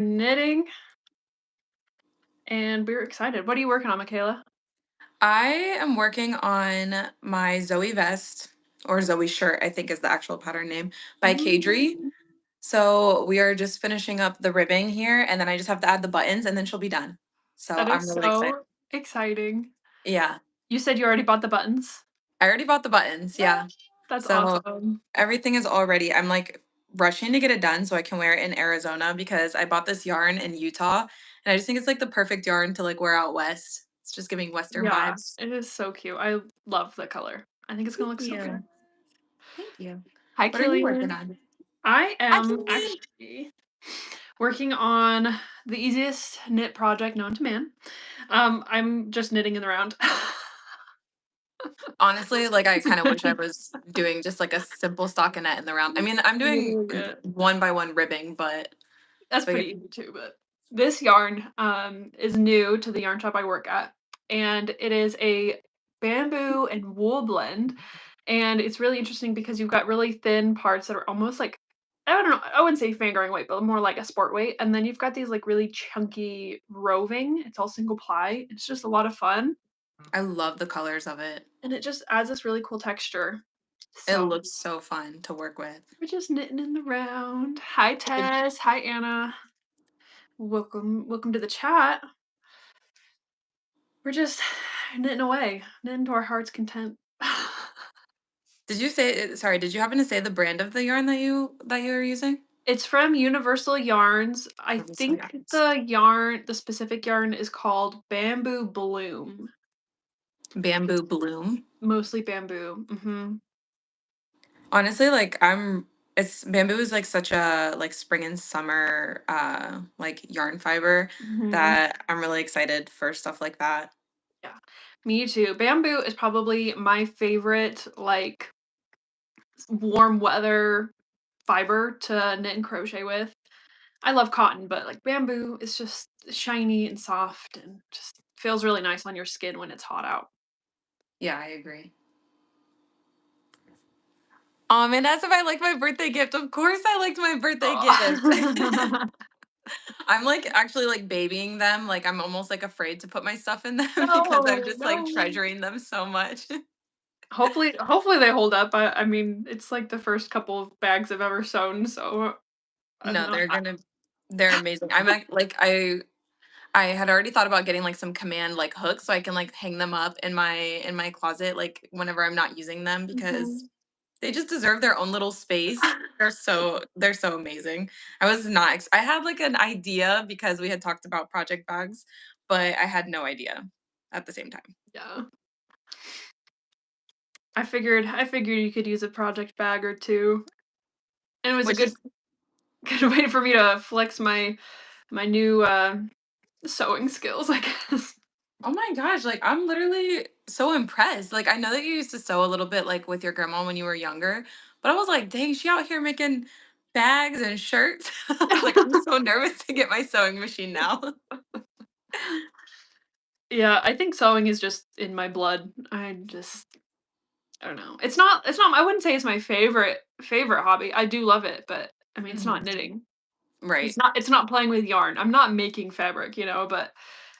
knitting, and we're excited. What are you working on, Michaela? I am working on my Zoe vest or Zoe shirt, I think is the actual pattern name by Kadri. Ooh, So we are just finishing up the ribbing here, and then I just have to add the buttons, and then she'll be done. So that I'm is really excited. so exciting. Yeah, You said you already bought the buttons? I already bought the buttons. Ah, Yeah, that's so awesome. everything is all ready. I'm like rushing to get it done so I can wear it in Arizona because I bought this yarn in Utah, and I just think it's like the perfect yarn to like wear out west. It's just giving Western Yeah, vibes. it is so cute. I love the color. I think it's gonna Thank look so good. you. Thank you. Hi, What are you working Killian. on? I Hi, am Julian. actually working on the easiest knit project known to man. I'm just knitting in the round. Honestly, like I kind of wish I was doing just like a simple stockinette in the round. I mean, I'm doing Yeah. one by one ribbing, That's but yeah. pretty easy too, but this yarn is new to the yarn shop I work at, and it is a bamboo and wool blend, and it's really interesting because you've got really thin parts that are almost like I don't know, I wouldn't say fingering weight, but more like a sport weight, and then you've got these like really chunky roving. It's all single ply. It's just a lot of fun, I love the colors of it. and it just adds this really cool texture. It So looks so fun to work with. we're just knitting in the round. Hi Tess. Hi Anna. Welcome to the chat. We're just knitting away, knitting to our heart's content. Did you say sorry, did you happen to say the brand of the yarn that you were using? It's from Universal Yarns. I Purposeful think yarns. the specific yarn is called Bamboo Bloom. Bamboo Bloom. Mostly bamboo. Mhm. Honestly, like it's bamboo is like such a like spring and summer like yarn fiber Mhm. that I'm really excited for stuff like that. Yeah. Me too. Bamboo is probably my favorite like warm weather fiber to knit and crochet with. I love cotton, but like bamboo is just shiny and soft and just feels really nice on your skin when it's hot out. Yeah, I agree. And as if I like my birthday gift. Of course I liked my birthday gift. Aw. I'm like actually like babying them. Like I'm almost like afraid to put my stuff in them because I'm No, just like no. treasuring them so much. Hopefully they hold up. I mean, it's like the first couple of bags I've ever sewn, so I'm No, not they're amazing. Like I had already thought about getting like some command like hooks so I can like hang them up in my closet like whenever I'm not using them because Mhm. they just deserve their own little space. They're so amazing. I had like an idea because we had talked about project bags, but I had no idea at the same time. Yeah. I figured you could use a project bag or two. And it was a Which good is good way for me to flex my new sewing skills, I guess. oh my gosh, like I'm literally so impressed. Like I know that you used to sew a little bit like with your grandma when you were younger, but I was like, dang, she out here making bags and shirts. I was like, I'm so nervous to get my sewing machine now. Yeah, I think sewing is just in my blood. I don't know. It's not I wouldn't say it's my favorite hobby. I do love it, but I mean, it's not Mhm. knitting. Right. It's not playing with yarn. I'm not making fabric, but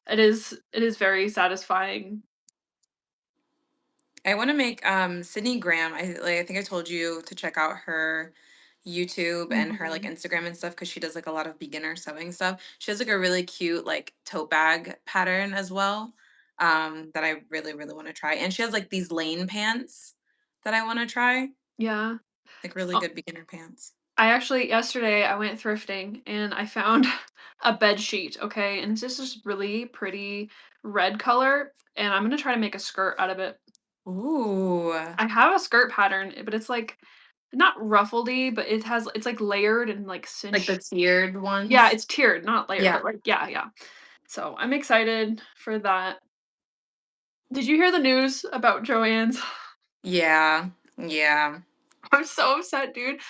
it is very satisfying. I want to make Sydney Graham. I think I told you to check out her YouTube and her like Mhm. Instagram and stuff because she does like a lot of beginner sewing stuff. She has like a really cute like tote bag pattern as well. That I really, really want to try. And she has like these lane pants that I want to try. Yeah. Like really Uh, good beginner pants. I actually yesterday I went thrifting and I found a bed sheet, okay? And it's just this really pretty red color and I'm going to try to make a skirt out of it. Ooh. I have a skirt pattern, but it's like not ruffledy, but it's like layered and like Like the cinched. tiered Yeah, ones. it's tiered, not layered, Yeah. but like yeah, yeah. So, I'm excited for that. Did you hear the news about Joann's? Yeah. Yeah. I'm so upset, dude.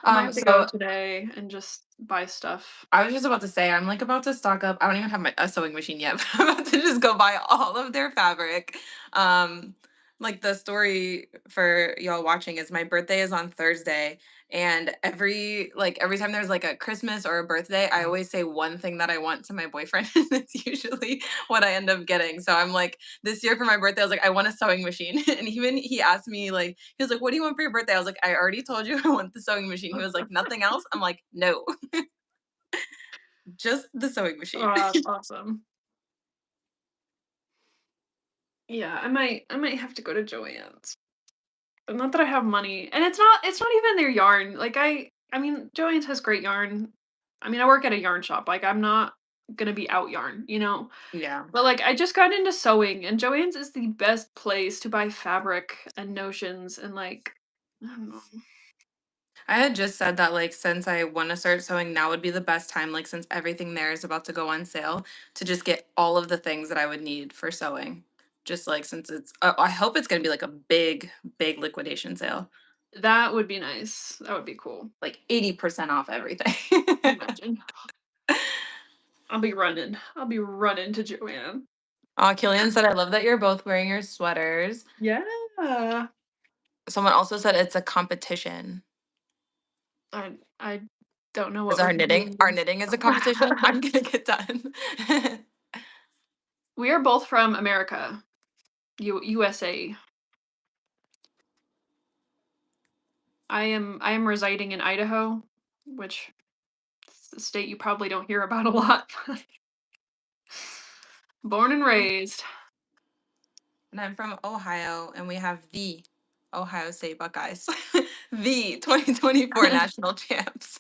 I might have to go So today and just buy stuff. I was just about to say, I'm like about to stock up. I don't even have a sewing machine yet, but I'm about to just go buy all of their fabric. Um, like the story for y'all watching is my birthday is on Thursday, And every time there's like a Christmas or a birthday, I always say one thing that I want to my boyfriend, and it's usually what I end up getting. So I'm like, this year for my birthday, I was like, I want a sewing machine. And even he asked me, like, he was like, what do you want for your birthday? I was like, I already told you I want the sewing machine. He was like, nothing else. I'm like, no, just the sewing Oh, machine. that's awesome. Yeah, I might have to go to Joann's. Not that I have money, and it's not even their yarn. Like I mean, Joann's has great yarn. I mean, I work at a yarn shop. Like I'm not gonna be out yarn, you know. Yeah. But like I just got into sewing, and Joann's is the best place to buy fabric and notions and like I don't know. I had just said that, like, since I want to start sewing, now would be the best time, like, since everything there is about to go on sale, to just get all of the things that I would need for sewing. Just like since I hope it's going to be like a big, big liquidation sale, That would be nice. That would be cool. like 80% off everything. Imagine. I'll be running to Joann. Oh, Killian said, I love that you're both wearing your sweaters. Yeah. Someone also said it's a competition. I don't know Is what our knitting? regalia Our means. knitting is a competition. I'm gonna get done. We are both from America, USA. I am residing in Idaho, which is a state you probably don't hear about a lot. Born and raised. And I'm from Ohio, and we have the Ohio State Buckeyes, the 2024 national champs.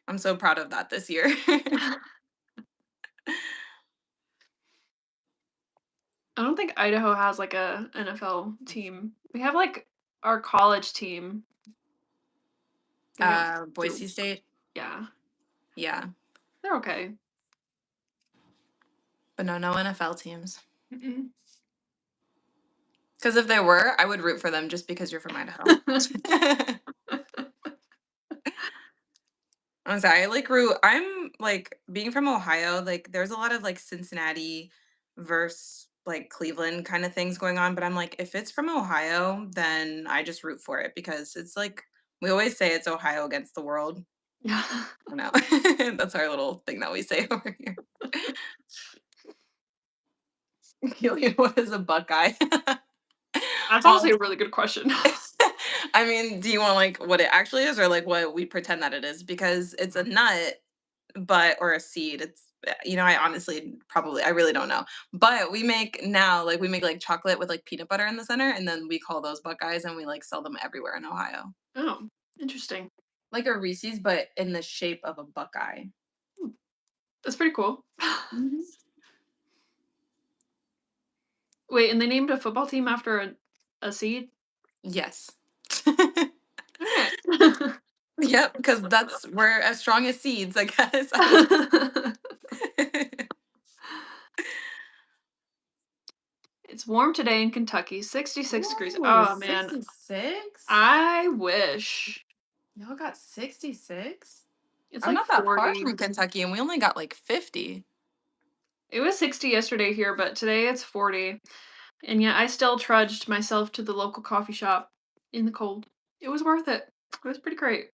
I'm so proud of that this year. I don't think Idaho has like a NFL team. We have like our college team. They don't do Boise State, yeah. yeah, They're okay. but no NFL teams. Mm-mm. Because if they were, I would root for them just because you're from Idaho. I'm sorry, I like root. I'm like being from Ohio, like there's a lot of like Cincinnati versus like Cleveland kind of things going on. But I'm like, if it's from Ohio, then I just root for it because it's like we always say it's Ohio against the world. Yeah. I know. That's our little thing that we say over here. Helium, what is a Buckeye? That's Well, honestly a really good question. I mean, do you want like what it actually is or like what we pretend that it is? Because it's a nut, but or a seed. I honestly probably I really don't know. But we make like chocolate with like peanut butter in the center, and then we call those Buckeyes, and we like sell them everywhere in Ohio. Oh, interesting. Like a Reese's, but in the shape of a Buckeye. Hmm, that's pretty cool. Mhm. Wait, and they named a football team after a seed? Yes. Alright. Yep, because that's we're as strong as seeds, I guess. I don't It's warm today in Kentucky, 66 degrees. Ooh, Oh, man. 66? I wish. Y'all got 66? It's I'm like not that far 40. from Kentucky, and we only got like 50. It was 60 yesterday here, but today it's 40. And yet I still trudged myself to the local coffee shop in the cold. It was worth it. It was pretty great.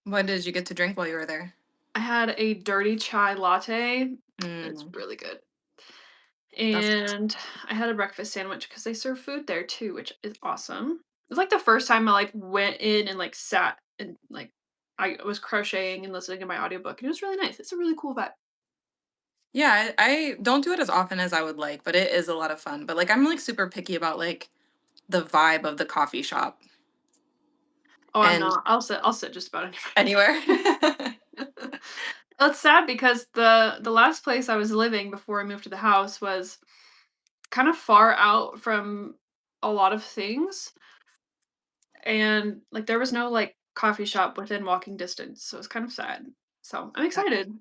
What did you get to drink while you were there? I had a dirty chai latte. It's Mm, really good. that's And I had a breakfast sandwich because they serve food there too, which is awesome. It's like the first time I like went in and like sat and like I was crocheting and listening to my audiobook and it was really nice. It's a really cool vibe. yeah, I don't do it as often as I would like, but it is a lot of fun. But like I'm like super picky about like the vibe of the coffee shop Oh, I'm and not. I'll sit just about anywhere. anywhere. It's sad because the last place I was living before I moved to the house was kind of far out from a lot of things. And, like, there was no, like, coffee shop within walking distance, so it's kind of sad. So, I'm Yeah, excited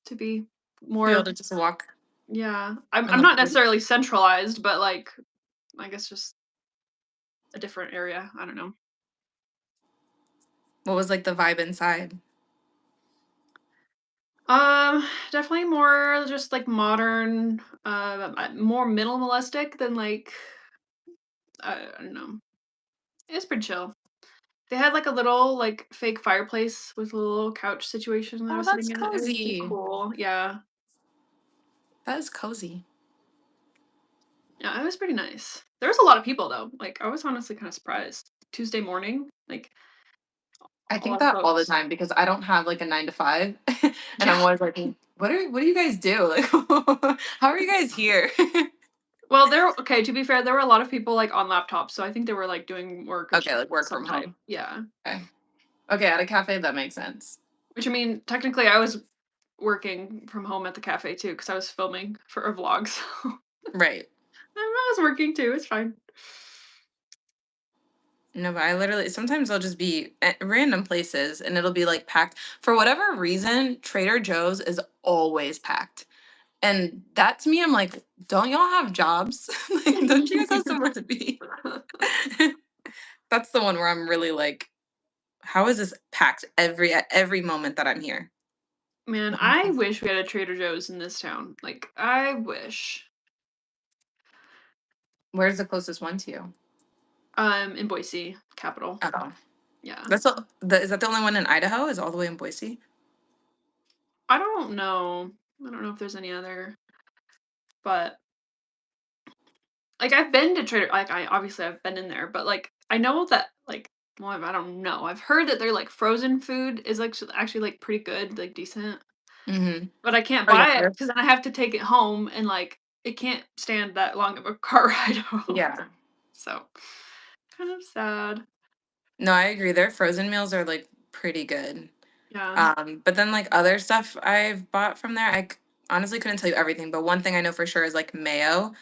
to be be able more to just walk yeah. I'm in I'm the not woods. necessarily centralized, but, like, I guess just a different area, I don't know. What was like the vibe inside? Definitely more just, like, modern, more minimalistic than, like, I don't know. It's pretty chill. They had, like, a little, like, fake fireplace with a little couch situation that I Oh, was that's sitting in. It was pretty cozy. cool. Yeah. That is cozy. Yeah, it was pretty nice. There was a lot of people, though. Like, I was honestly kinda surprised. Tuesday morning, like, I a think lot of that all the folks. time because I don't have like a 9 to 5 and Yeah. I'm always like, what do you guys do? Like how are you guys here?" Well, there okay, to be fair, there were a lot of people, like, on laptops, so I think they were, like, doing work of Okay, like work some from type. home. Yeah. Okay. Okay, at a cafe that makes sense. Which, I mean, technically, I was working from home at the cafe too because I was filming for a vlog, so Right. I was working too, it's fine. No, but I literally sometimes I'll just be at random places and it'll be like packed. For whatever reason, Trader Joe's is always packed. And that to me, I'm like, don't y'all have jobs? Like, don't you guys have somewhere to be? That's the one where I'm really like, how is this packed at every moment that I'm here? Man, I wish we had a Trader Joe's in this town, like, I wish. Where's the closest one to you? In Boise, capital, Oh, yeah. is that the only one in Idaho? Is all the way in Boise? I don't know. I don't know if there's any other, but, like, I've been to Trader like, I obviously I've been in there, but, like, I know that, like well, I don't know. I've heard that their, like, frozen food is, like, actually, like, pretty good, like, decent. Mm-hmm. But I can't Oh yeah, buy it because then I have to take it home and, like, it can't stand that long of a car ride home. yeah. So, kind of sad. No, I agree. Their frozen meals are like pretty good. Yeah. But then like other stuff I've bought from there, honestly couldn't tell you everything, but one thing I know for sure is like mayo.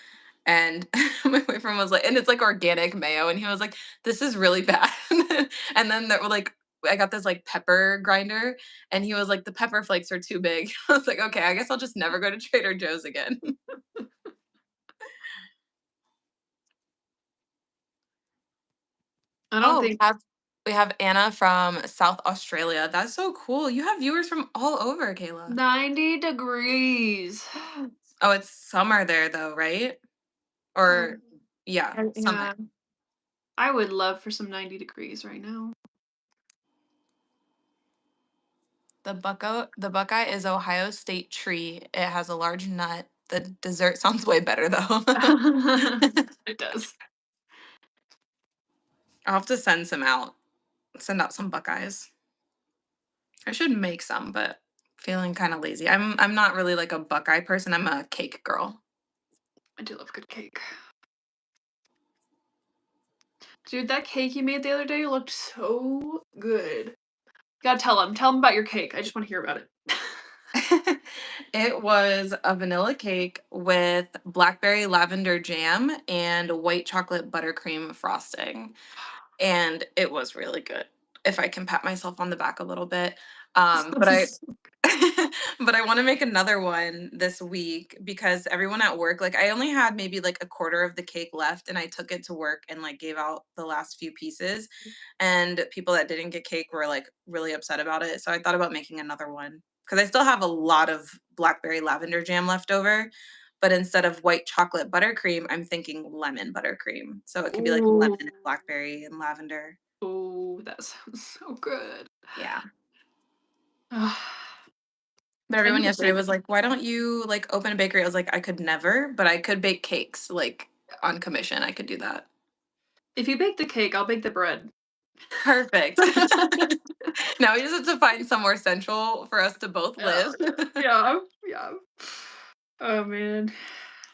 And my boyfriend was like, and it's like organic mayo, and he was like, "This is really bad." And then there were like, I got this like pepper grinder, and he was like, "The pepper flakes are too big." I was like, "Okay, I guess I'll just never go to Trader Joe's again." I don't Oh, think we have Anna from South Australia. That's so cool. You have viewers from all over, Kayla. 90 degrees. Oh, it's summer there though, right? Or Um, yeah, summer. yeah. I would love for some 90 degrees right now. The buckeye is Ohio State tree. It has a large nut. The dessert sounds way better though. It does. I'll have to send some out. Send out some buckeyes. I should make some, but feeling kind of lazy. I'm not really like a buckeye person. I'm a cake girl. I do love good cake. Dude, that cake you made the other day looked so good. Gotta tell him about your cake. I just wanna hear about it. It was a vanilla cake with blackberry lavender jam and white chocolate buttercream frosting. And it was really good, if I can pat myself on the back a little bit. But I but I want to make another one this week because everyone at work, like I only had maybe like a quarter of the cake left and I took it to work and like gave out the last few pieces. And people that didn't get cake were like really upset about it. So I thought about making another one because I still have a lot of blackberry lavender jam left over. But instead of white chocolate buttercream, I'm thinking lemon buttercream. So it could be like lemon Ooh. and blackberry and lavender. Ooh, that sounds so good. Yeah. I But everyone need to yesterday bake. was like, "Why don't you like open a bakery?" I was like, "I could never, but I could bake cakes like on commission. I could do that." If you bake the cake, I'll bake the bread. Perfect. Now we just have to find somewhere central for us to both Yeah, live. yeah, yeah. Oh, man.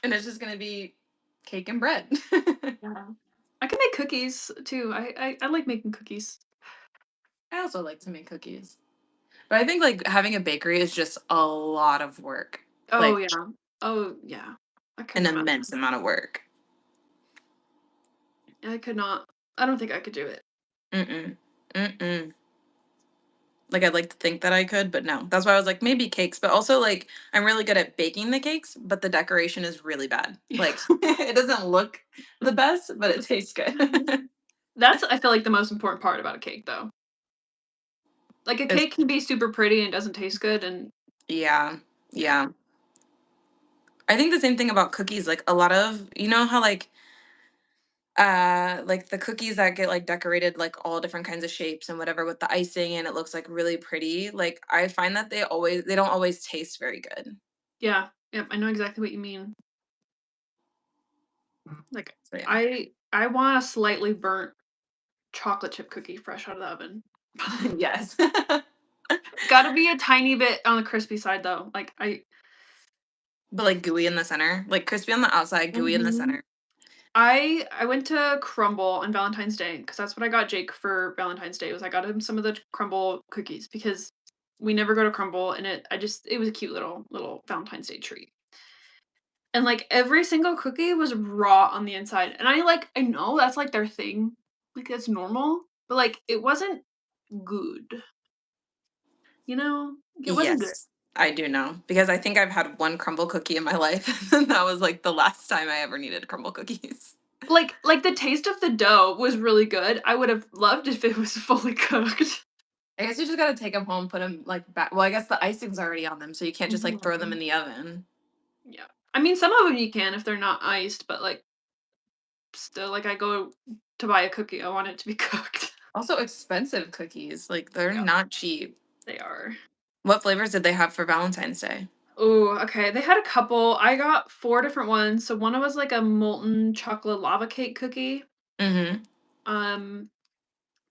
And it's just gonna be cake and bread. Yeah. I can make cookies too. I like making cookies. I also like to make cookies. But I think like having a bakery is just a lot of work. Oh, Like yeah. Oh, yeah. I an couldn't immense imagine. amount of work. I could not. I don't think I could do it. Mm-mm. Mm-mm. Like, I'd like to think that I could, but no. That's why I was like, maybe cakes, but also, like, I'm really good at baking the cakes, but the decoration is really bad. Like, it doesn't look the best, but it tastes good. That's I feel like the most important part about a cake, though. Like, a It's cake can be super pretty and doesn't taste good, and yeah, yeah. yeah. I think the same thing about cookies, like, a lot of you know how, like, Like the cookies that get like decorated like all different kinds of shapes and whatever with the icing and it looks like really pretty. Like I find that they don't always taste very good. Yeah. Yep, I know exactly what you mean. Like, So yeah. I want a slightly burnt chocolate chip cookie fresh out of the oven. Yes. Gotta be a tiny bit on the crispy side, though. Like, I But like gooey in the center, like crispy on the outside, gooey in the Mhm. center. I went to Crumble on Valentine's Day because that's what I got Jake for Valentine's Day, was I got him some of the Crumble cookies because we never go to Crumble, and it was a cute little Valentine's Day treat. And, like, every single cookie was raw on the inside, and I know that's, like, their thing, like, that's normal, but, like, it wasn't good, you know? Like, it wasn't good. Yes, I do know because I think I've had one crumble cookie in my life, and that was like the last time I ever needed crumble cookies. Like, the taste of the dough was really good. I would have loved if it was fully cooked. I guess you just gotta take them home, put them like back. Well, I guess the icing's already on them, so you can't just like throw them Mhm. in the oven. Yeah. I mean, some of them you can if they're not iced, but, like, still, like, I go to buy a cookie, I want it to be cooked. Also, expensive cookies, like they're Yeah, not cheap. they are. What flavors did they have for Valentine's Day? Oh, okay, they had a couple. I got 4 different ones. So one was, like, a molten chocolate lava cake cookie. Mm-hmm. Um,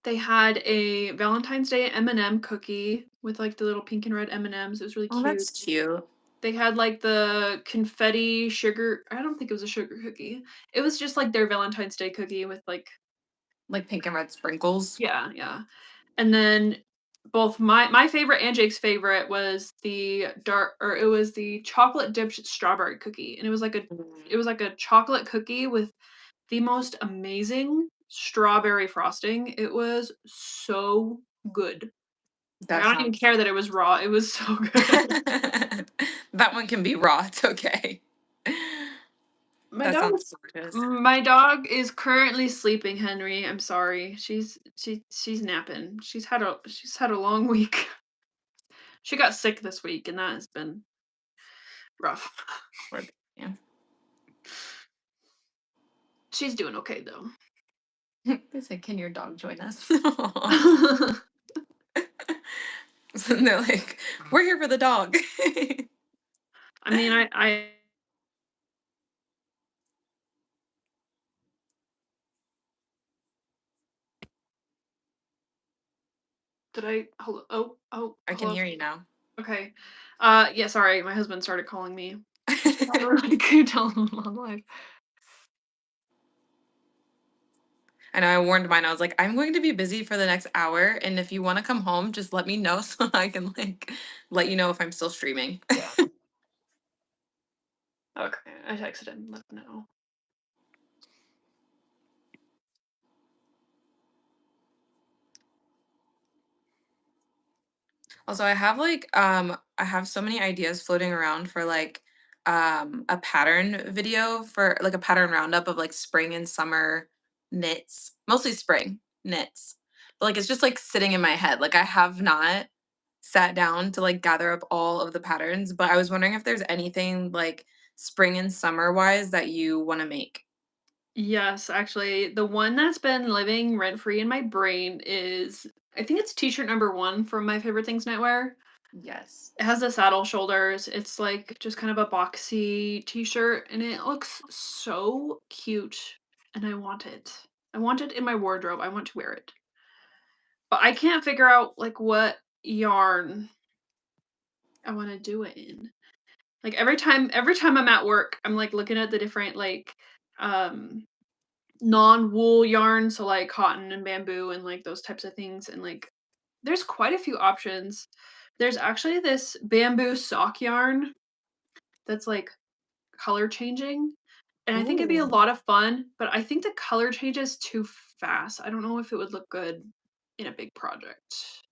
they had a Valentine's Day M&M cookie with, like, the little pink and red M&Ms. It was really Oh, cute. that's cute. They had, like, the confetti sugar, I don't think it was a sugar cookie. It was just, like, their Valentine's Day cookie with, like, Like pink and red sprinkles. yeah, yeah. And then both my favorite and Jake's favorite was it was the chocolate dipped strawberry cookie, and it Mm, was like a chocolate cookie with the most amazing strawberry frosting. It was so good. Like, that I don't even sounds. care that it was raw. It was so good. That one can be raw. It's okay. My That dog sounds is delicious. my dog is currently sleeping, Henry. I'm sorry. She's napping. She's had a long week. She got sick this week, and that has been rough. Or- Yeah. She's doing okay though. They said, "Can your dog join us?" And they're like, "We're here for the dog." I mean, I did I hello I can hello. hear you now. Okay. Yeah, sorry, my husband started calling me. I really tell him I'm on live. I know I warned mine. I was like, "I'm going to be busy for the next hour, and if you want to come home, just let me know so I can like let you know if I'm still streaming." Yeah. Okay. I texted him, let him know. Also, I have so many ideas floating around for like a pattern video for like a pattern roundup of like spring and summer knits. Mostly spring knits. But like it's just like sitting in my head. Like I have not sat down to like gather up all of the patterns, but I was wondering if there's anything like spring and summer wise that you want to make. Yes, actually, the one that's been living rent free in my brain is, I think it's t-shirt number 1 from My Favorite Things Knitwear. Yes. It has the saddle shoulders. It's like just kind of a boxy t-shirt, and it looks so cute, and I want it. I want it in my wardrobe. I want to wear it. But I can't figure out like what yarn I want to do it in. Like every time I'm at work, I'm like looking at the different like um non-wool yarn, so like cotton and bamboo and like those types of things, and like there's quite a few options. There's actually this bamboo sock yarn that's like color changing, and I think it'd be a Ooh. lot of fun, but I think the color changes too fast. I don't know if it would look good in a big project.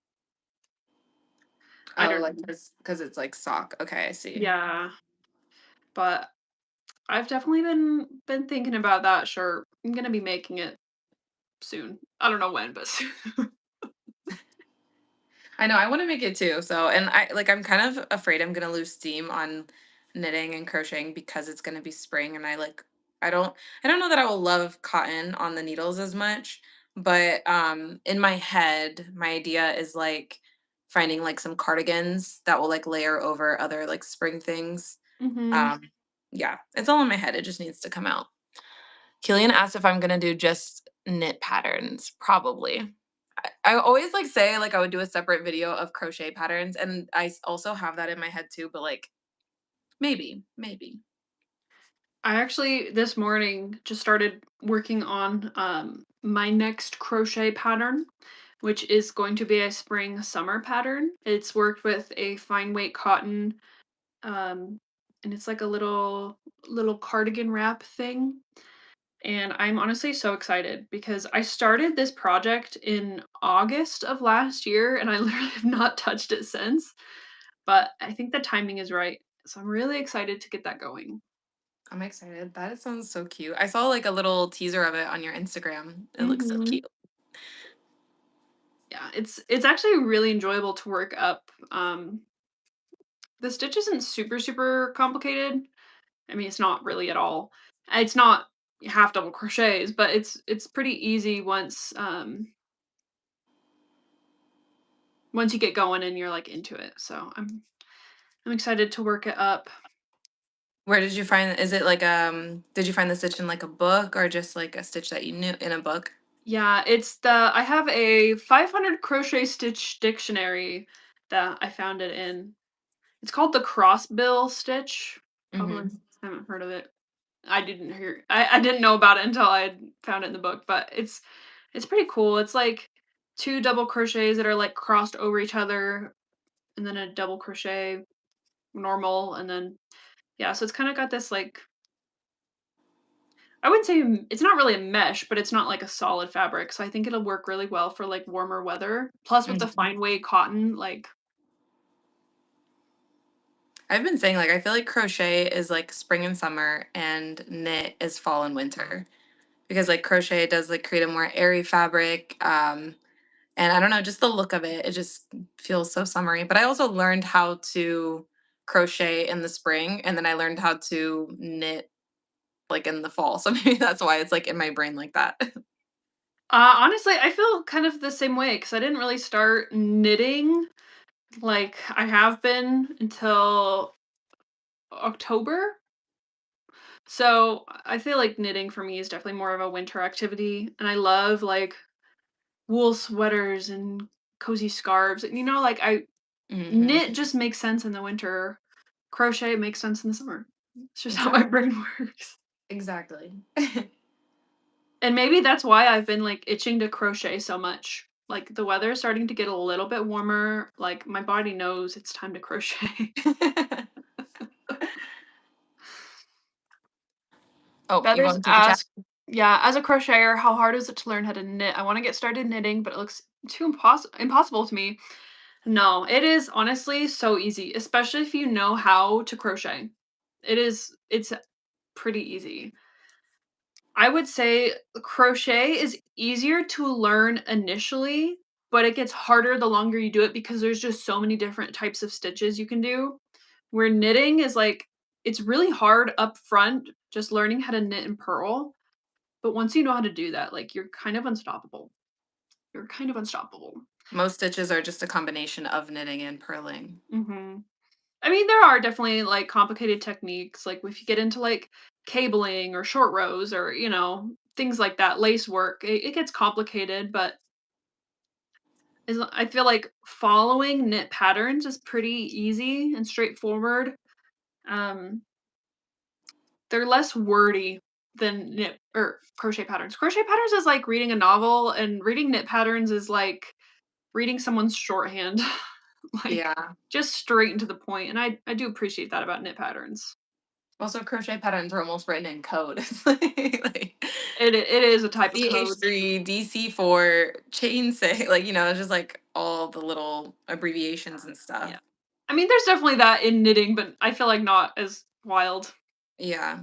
I Oh, don't like know. because it's like sock. Okay, I see. Yeah, but I've definitely been thinking about that shirt. I'm gonna be making it soon. I don't know when, but soon. I know I want to make it too. So, and I'm kind of afraid I'm going to lose steam on knitting and crocheting because it's going to be spring and I like I don't I don't know that I will love cotton on the needles as much, but in my head, my idea is like finding like some cardigans that will like layer over other like spring things. Mhm. Um yeah, it's all in my head. It just needs to come out. Killian asked if I'm gonna do just knit patterns. Probably. I always like say like I would do a separate video of crochet patterns, and also have that in my head too. But like maybe. I actually this morning just started working on my next crochet pattern, which is going to be a spring summer pattern. It's worked with a fine weight cotton, um, and it's like a little cardigan wrap thing. And I'm honestly so excited because I started this project in August of last year and I literally have not touched it since. But I think the timing is right. So I'm really excited to get that going. I'm excited. That sounds so cute. I saw like a little teaser of it on your Instagram. It looks so Mhm. cute. Yeah, it's actually really enjoyable to work up. The stitch isn't super complicated. I mean, it's not really at all. It's not half double crochets, but it's pretty easy once you get going and you're like into it. So I'm excited to work it up. Where did you find is it like did you find the stitch in like a book or just like a stitch that you knew in a book? Yeah, I have a 500 crochet stitch dictionary that I found it in. It's called the crossbill stitch. Probably Mhm. haven't heard of it. I didn't know about it until I found it in the book, but it's pretty cool. It's like two double crochets that are like crossed over each other and then a double crochet normal and then yeah, so it's kind of got this like I wouldn't say it's not really a mesh, but it's not like a solid fabric. So I think it'll work really well for like warmer weather. Plus with the Mhm. fine weight cotton, like I've been saying like I feel like crochet is like spring and summer and knit is fall and winter because like crochet does like create a more airy fabric. And I don't know, just the look of it, it just feels so summery. But I also learned how to crochet in the spring, and then I learned how to knit like in the fall. So maybe that's why it's like in my brain like that. honestly, I feel kind of the same way because I didn't really start knitting like I have been until October. So I feel like knitting for me is definitely more of a winter activity. And I love like wool sweaters and cozy scarves. And like Hmm. knit just makes sense in the winter. Crochet makes sense in the summer. It's just how my Exactly. brain works. Exactly. And maybe that's why I've been like itching to crochet so much. Like the weather is starting to get a little bit warmer. Like my body knows it's time to crochet. Oh, you Feathers going to the chat? asked, yeah, as a crocheter, how hard is it to learn how to knit? I want to get started knitting, but it looks too impossible to me. No, it is honestly so easy, especially if you know how to crochet. It's pretty easy. I would say crochet is easier to learn initially, but it gets harder the longer you do it because there's just so many different types of stitches you can do. Where knitting is like it's really hard up front just learning how to knit and purl, but once you know how to do that, like you're kind of unstoppable. You're kind of unstoppable. Most stitches are just a combination of knitting and purling. Mhm. I mean, there are definitely like complicated techniques, like if you get into like cabling or short rows or, things like that, lace work, it gets complicated, but I feel like following knit patterns is pretty easy and straightforward. Um, they're less wordy than knit or crochet patterns. Crochet patterns is like reading a novel, and reading knit patterns is like reading someone's shorthand, like Yeah. just straight and to the point. And I do appreciate that about knit patterns. Also, crochet patterns are almost written in code. It's like It is a type of code. CH3, DC4, chain say, like, it's just like all the little abbreviations and stuff. Yeah. I mean, there's definitely that in knitting, but I feel like not as wild. Yeah.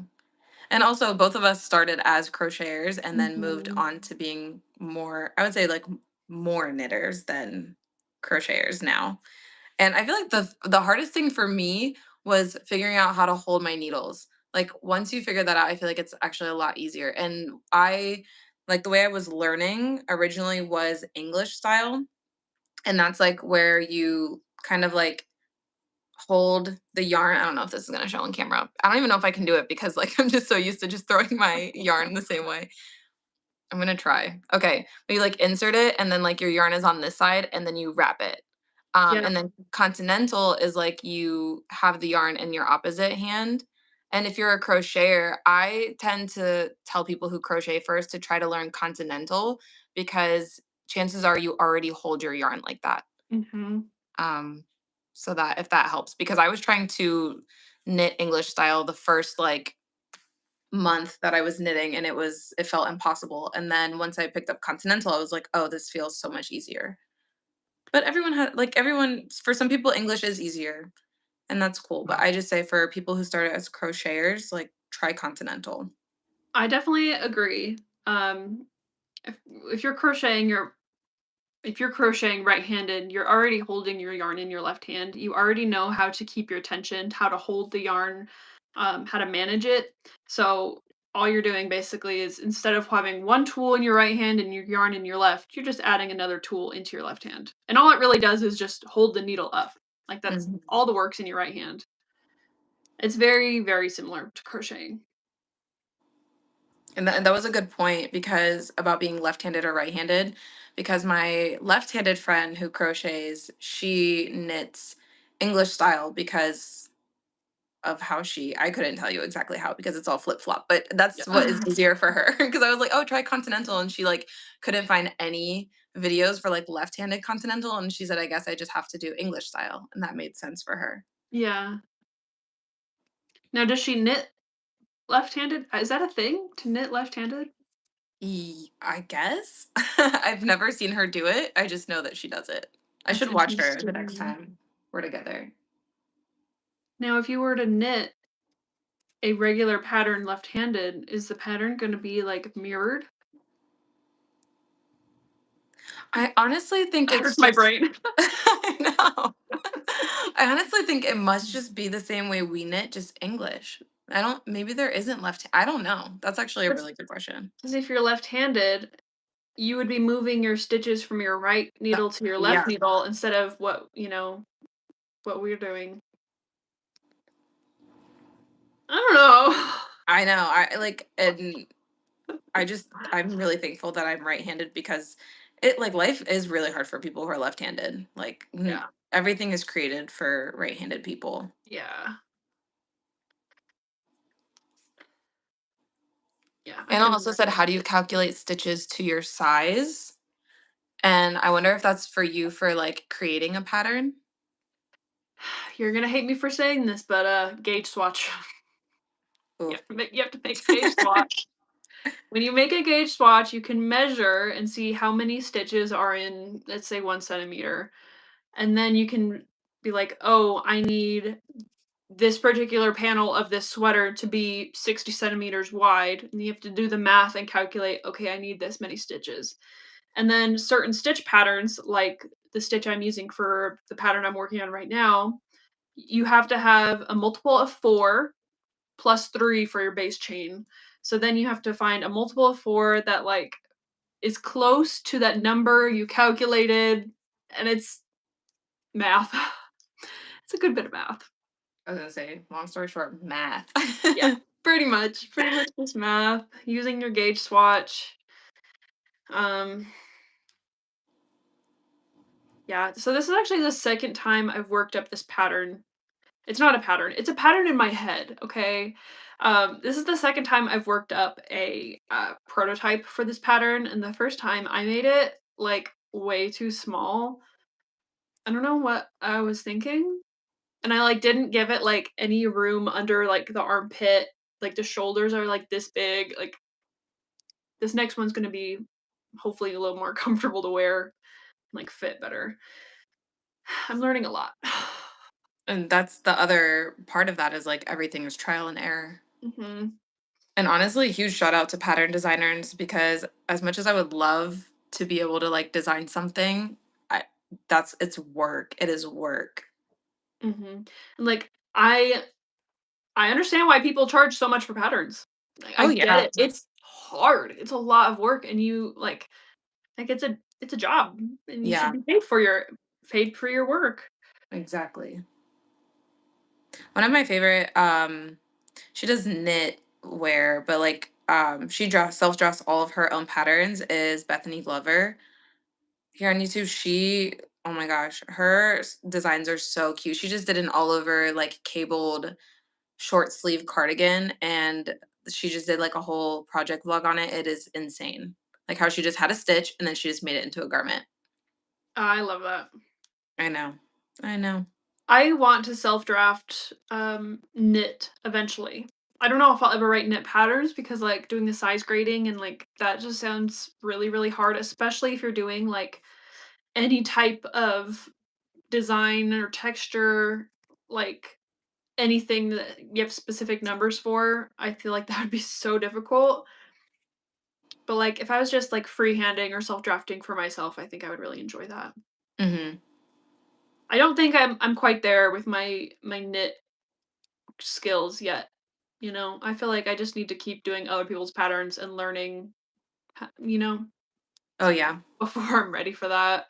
And also, both of us started as crocheters and then moved Mhm. on to being more, I would say, like more knitters than crocheters now. And I feel like the hardest thing for me was figuring out how to hold my needles. Like once you figure that out, I feel like it's actually a lot easier. And I like the way I was learning originally was English style. And that's like where you kind of like hold the yarn. I don't know if this is going to show on camera. I don't even know if I can do it because like I'm just so used to just throwing my yarn the same way. I'm gonna try. Okay, but you like insert it, and then like your yarn is on this side, and then you wrap it. Yep. And then continental is like you have the yarn in your opposite hand. And if you're a crocheter, I tend to tell people who crochet first to try to learn continental because chances are you already hold your yarn like that. Mhm. Um, so that if that helps, because I was trying to knit English style the first like month that I was knitting and it felt impossible. And then once I picked up continental, I was like, "Oh, this feels so much easier." But everyone for some people English is easier and that's cool. But I just say for people who started as crocheters, like try continental. I definitely agree. If you're crocheting, if you're crocheting right-handed, you're already holding your yarn in your left hand. You already know how to keep your tension, how to hold the yarn, how to manage it. So all you're doing basically is instead of having one tool in your right hand and your yarn in your left, you're just adding another tool into your left hand. And all it really does is just hold the needle up. Like that's Mhm. all the work's in your right hand. It's very, very similar to crocheting. And that was a good point because about being left-handed or right-handed, because my left-handed friend who crochets, she knits English style because of how she I couldn't tell you exactly how because it's all flip-flop, but that's what is Yeah. easier for her. Because I was like, "Oh, try continental," and she, like, couldn't find any videos for, like, left-handed continental, and she said, "I guess I just have to do English style," and that made sense for her. Yeah. Now does she knit left-handed? Is that a thing to knit left-handed? I guess? I've never seen her do it, I just know that she does it. I That's should watch her the next interesting. time we're together. Now, if you were to knit a regular pattern left-handed, is the pattern gonna be, like, mirrored? I honestly think That it's hurts my just brain. I know. I honestly think it must just be the same way we knit, just English. I don't maybe there isn't left I don't know. That's actually a Because really good question. if you're left-handed, you would be moving your stitches from your right No, needle to your left yeah, needle instead of what we're doing. I don't know. I know. And I'm really thankful that I'm right-handed because it like life is really hard for people who are left-handed. Like Yeah, everything is created for right-handed people. yeah, yeah, I And couldn't also said, imagine. how do you calculate stitches to your size? And I wonder if that's for you for like creating a pattern. You're gonna hate me for saying this, but, gauge swatch. Ooh. You have to make a gauge swatch. When you make a gauge swatch, you can measure and see how many stitches are in, let's say, 1 centimeter. And then you can be like, oh, I need this particular panel of this sweater to be 60 centimeters wide. And you have to do the math and calculate, okay, I need this many stitches. And then certain stitch patterns, like the stitch I'm using for the pattern I'm working on right now, you have to have a multiple of 4 plus 3 for your base chain. So then you have to find a multiple of 4 that like is close to that number you calculated, and it's math. It's a good bit of math. I was gonna say, long story short, math. Yeah, pretty much just math, using your gauge swatch. Um, yeah, so this is actually the second time I've worked up this pattern. It's not a pattern, it's a pattern in my head, okay? This is the second time I've worked up a, prototype for this pattern, and the first time I made it, like, way too small. I don't know what I was thinking, and I, like, didn't give it, like, any room under, like, the armpit, like, the shoulders are, like, this big, like, this next one's gonna be hopefully a little more comfortable to wear, like, fit better. I'm learning a lot. And that's the other part of that is like everything is trial and error. Mhm, And honestly, huge shout out to pattern designers because as much as I would love to be able to like design something, I it's work. It is work. mhm, and, like, I I understand why people charge so much for patterns. Like, I Oh, get yeah. it. It's hard. It's a lot of work, and you like it's a job, and you should Yeah, be paid for your work. exactly. One of my favorite, she does knit wear, but like she draws self draws all of her own patterns is Bethany Glover. Here on YouTube, she oh my gosh, her designs are so cute. She just did an all over like cabled short sleeve cardigan and she just did like a whole project vlog on it. It is insane. Like how she just had a stitch and then she just made it into a garment. I love that. I know. I know. I want to self-draft, knit eventually. I don't know if I'll ever write knit patterns because, like, doing the size grading and, like, that just sounds really, really hard, especially if you're doing, like, any type of design or texture, like, anything that you have specific numbers for. I feel like that would be so difficult. But, like, if I was just, like, freehanding or self-drafting for myself, I think I would really enjoy that. Mhm. I don't think I'm quite there with my knit skills yet. You know, I feel like I just need to keep doing other people's patterns and learning, you know, Oh yeah. before I'm ready for that.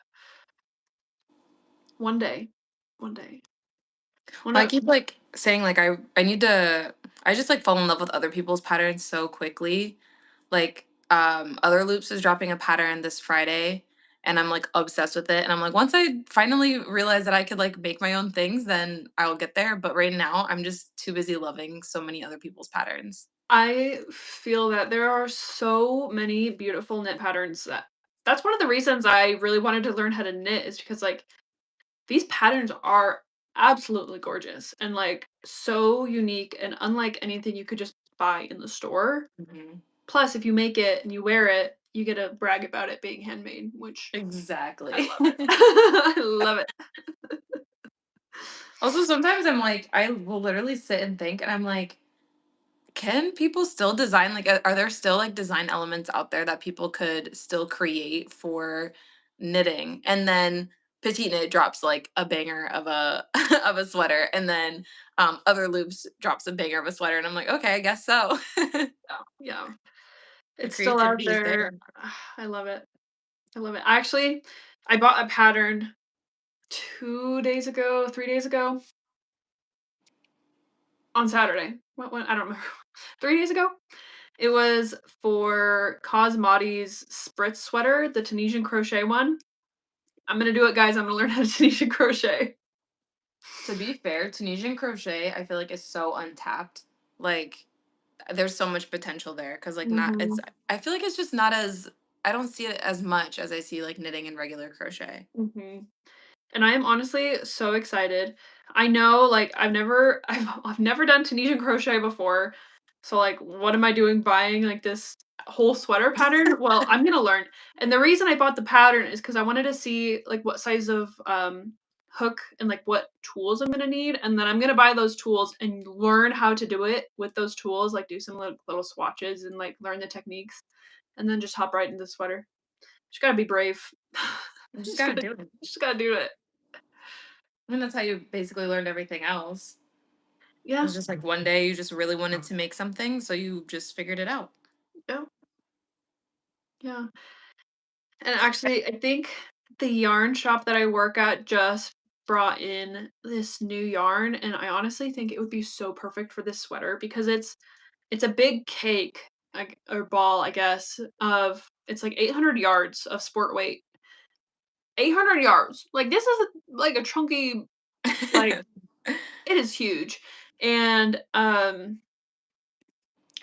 One day, one day. One Well, I of keep like saying like I need to I just like fall in love with other people's patterns so quickly. Like Other Loops is dropping a pattern this Friday and I'm like obsessed with it and I'm like once I finally realize that I could like make my own things then I'll get there, but right now I'm just too busy loving so many other people's patterns. I feel that there are so many beautiful knit patterns that's one of the reasons I really wanted to learn how to knit is because like these patterns are absolutely gorgeous and like so unique and unlike anything you could just buy in the store. Mhm. Plus, if you make it and you wear it, you get to brag about it being handmade, which I Exactly. love it. I love it. Also sometimes I'm like I will literally sit and think and I'm like can people still design like are there still like design elements out there that people could still create for knitting? And then Petite Knit drops like a banger of a of a sweater and then Other Loops drops a banger of a sweater and I'm like, okay, I guess so. Yeah, yeah. The It's still out creativity is there. there. I love it. I love it. Actually, I bought a pattern 2 days ago, 3 days ago on Saturday. What when I don't remember. 3 days ago? It was for Cosmati's spritz sweater, the Tunisian crochet one. I'm gonna do it, guys. I'm gonna learn how to Tunisian crochet. To be fair, Tunisian crochet I feel like is so untapped. Like there's so much potential there because like not it's Mhm. I feel like it's just not as I don't see it as much as I see like knitting and regular crochet. Mhm. And I am honestly so excited. I know, like, I've never done Tunisian crochet before, so, like, what am I doing buying, like, this whole sweater pattern? Well, I'm gonna learn, and the reason I bought the pattern is because I wanted to see, like, what size of, hook and, like, what tools I'm gonna need, and then I'm gonna buy those tools and learn how to do it with those tools, like, do some little swatches and, like, learn the techniques, and then just hop right into the sweater. Just gotta be brave. You just Just gotta gotta do it. just gotta do it. I mean, that's how you basically learned everything else. It Yeah. was just like one day you just really wanted to make something, so you just figured it out. Yeah, yeah. And actually, I think the yarn shop that I work at just brought in this new yarn, and I honestly think it would be so perfect for this sweater because it's a big cake, like or ball, I guess, of it's like 800 yards of sport weight. 800 yards. Like this is like a chunky, like it is huge, and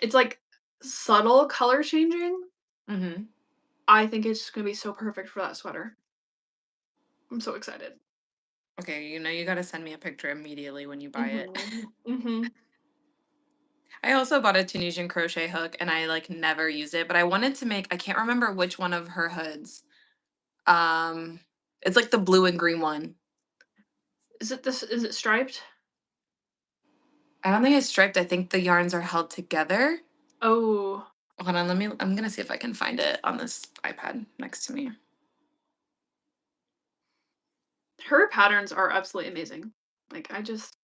it's like subtle color changing. hmm I think it's gonna be so perfect for that sweater. I'm so excited. Okay, you know you gotta send me a picture immediately when you buy it. Mhm. Mhm. I also bought a Tunisian crochet hook and I like never use it, but I wanted to make I can't remember which one of her hoods. Um it's like the blue and green one. Is it striped? I don't think it's striped. I think the yarns are held together. Oh, Hold on, I'm gonna see if I can find it on this iPad next to me. her patterns are absolutely amazing. Like, I just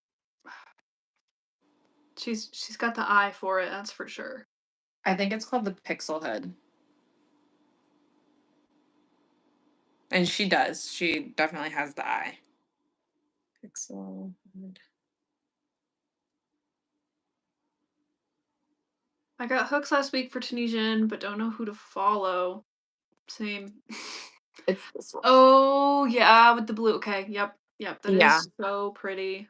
She's got the eye for it, that's for sure. I think it's called the pixel head. And she does. She definitely has the eye. Pixel head. I got hooks last week for Tunisian, but don't know who to follow. Same. It's this one. Oh, yeah, with the blue. Okay, yep, yep, that Yeah. is so pretty.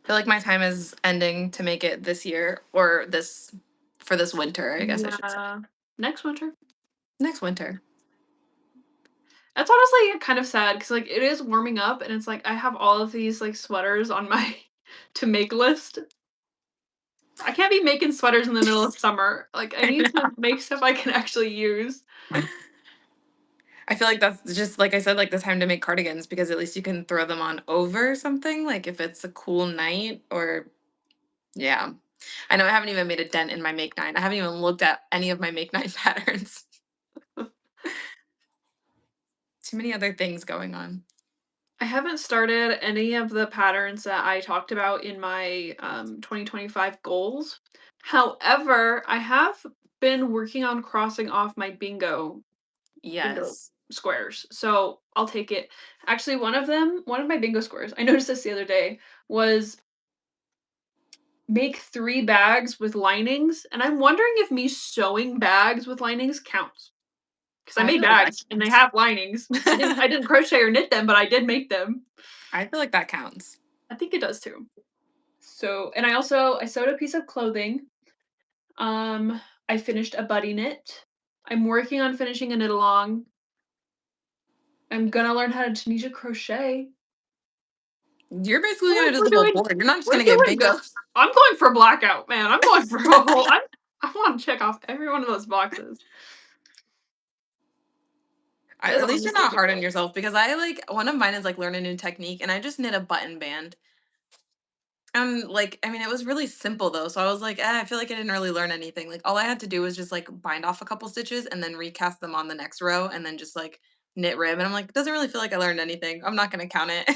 I feel like my time is ending to make it this year or this for this winter, I guess I should say. Yeah. Next winter. Next winter. That's honestly kind of sad because like, it is warming up, and it's like, I have all of these, like, sweaters on my to make list. I can't be making sweaters in the middle of summer. Like, I I need know. to make stuff I can actually use. I feel like that's just like I said, like the time to make cardigans because at least you can throw them on over something. Like if it's a cool night or yeah. I know I haven't even made a dent in my make nine. I haven't even looked at any of my make nine patterns. Too many other things going on. I haven't started any of the patterns that I talked about in my 2025 goals. However, I have been working on crossing off my bingo Yes. squares. So I'll take it. Actually, one of my bingo squares, I noticed this the other day, was make 3 bags with linings. And I'm wondering if me sewing bags with linings counts. Because I I made feel like that bags and they counts. have linings. I didn't crochet or knit them, but I did make them. I feel like that counts. I think it does too. So, and I sewed a piece of clothing. Um, I finished a buddy knit. I'm working on finishing a knit along. I'm gonna learn how to Tunisia crochet. You're basically We're, gonna do we're the whole doing board. You're not just we're gonna get doing bingo. good. I'm going for blackout, man. I'm going for a whole. I want to check off every one of those boxes. It's At least you're honestly not hard on difficult. yourself because I like one of mine is like learn a new technique and I just knit a button band. Like, I mean, it was really simple though. So I was like, I feel like I didn't really learn anything. Like, all I had to do was just like bind off a couple stitches and then recast them on the next row and then just like knit rib. And I'm like, it doesn't really feel like I learned anything. I'm not going to count it.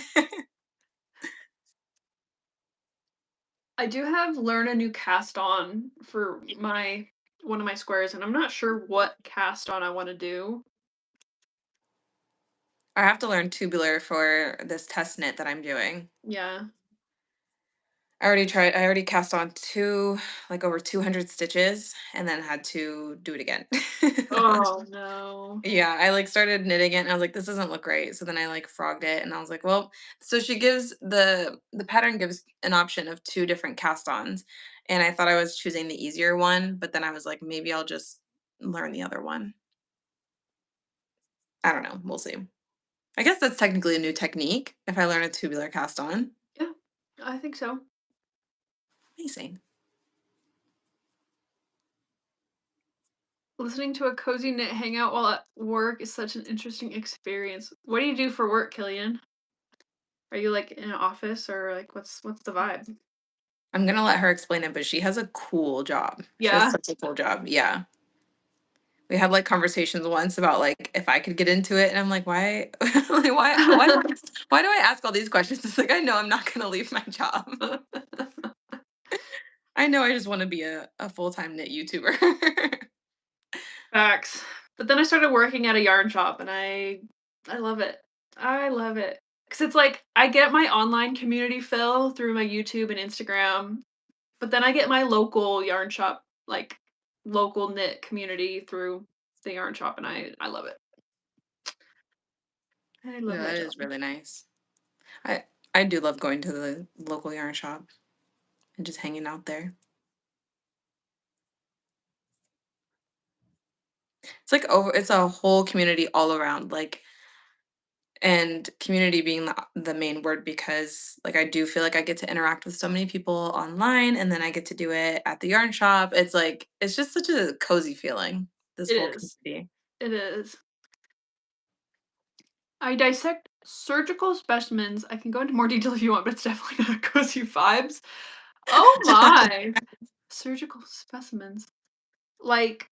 I do have learn a new cast on for my one of my squares, and I'm not sure what cast on I want to do. I have to learn tubular for this test knit that I'm doing. Yeah. I already cast on like over 200 stitches and then had to do it again. Oh no. Yeah, I like started knitting it and I was like, this doesn't look right. So then I like frogged it and I was like, well, so she gives the pattern gives an option of two different cast-ons. And I thought I was choosing the easier one, but then I was like, maybe I'll just learn the other one. I don't know. We'll see. I guess that's technically a new technique if I learn a tubular cast on. Yeah, I think so. Amazing. Listening to a cozy knit hangout while at work is such an interesting experience. What do you do for work, Killian? Are you like in an office or like what's the vibe? I'm gonna let her explain it, but she has a cool job. She has Yeah. such a cool job. Yeah. We had like conversations once about like if I could get into it, and I'm like, why, like, why do I ask all these questions? It's like I know I'm not gonna leave my job. I know I just want to be a full time knit YouTuber. Facts. But then I started working at a yarn shop and I love it. I love it. Cause it's like I get my online community fill through my YouTube and Instagram, but then I get my local yarn shop, like local knit community through the yarn shop, and I love it. I love Yeah, my that job. is really nice. I I do love going to the local yarn shop and just hanging out there. It's a whole community all around. Like and community being the main word because like I do feel like I get to interact with so many people online and then I get to do it at the yarn shop. It's like it's just such a cozy feeling, this It whole is. community. It is. I dissect surgical specimens. I can go into more detail if you want, but it's definitely not cozy vibes. Oh my. Surgical specimens. Like,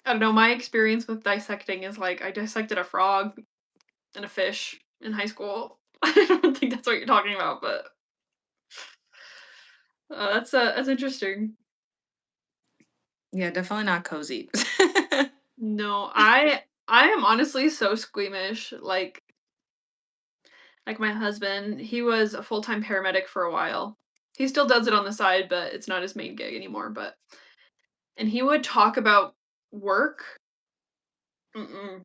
I don't know, my experience with dissecting is like I dissected a frog and a fish in high school. I don't think that's what you're talking about, but, that's interesting. Yeah, definitely not cozy. No, I am honestly so squeamish, like my husband, he was a full-time paramedic for a while. He still does it on the side, but it's not his main gig anymore, but and he would talk about work. Mm-mm,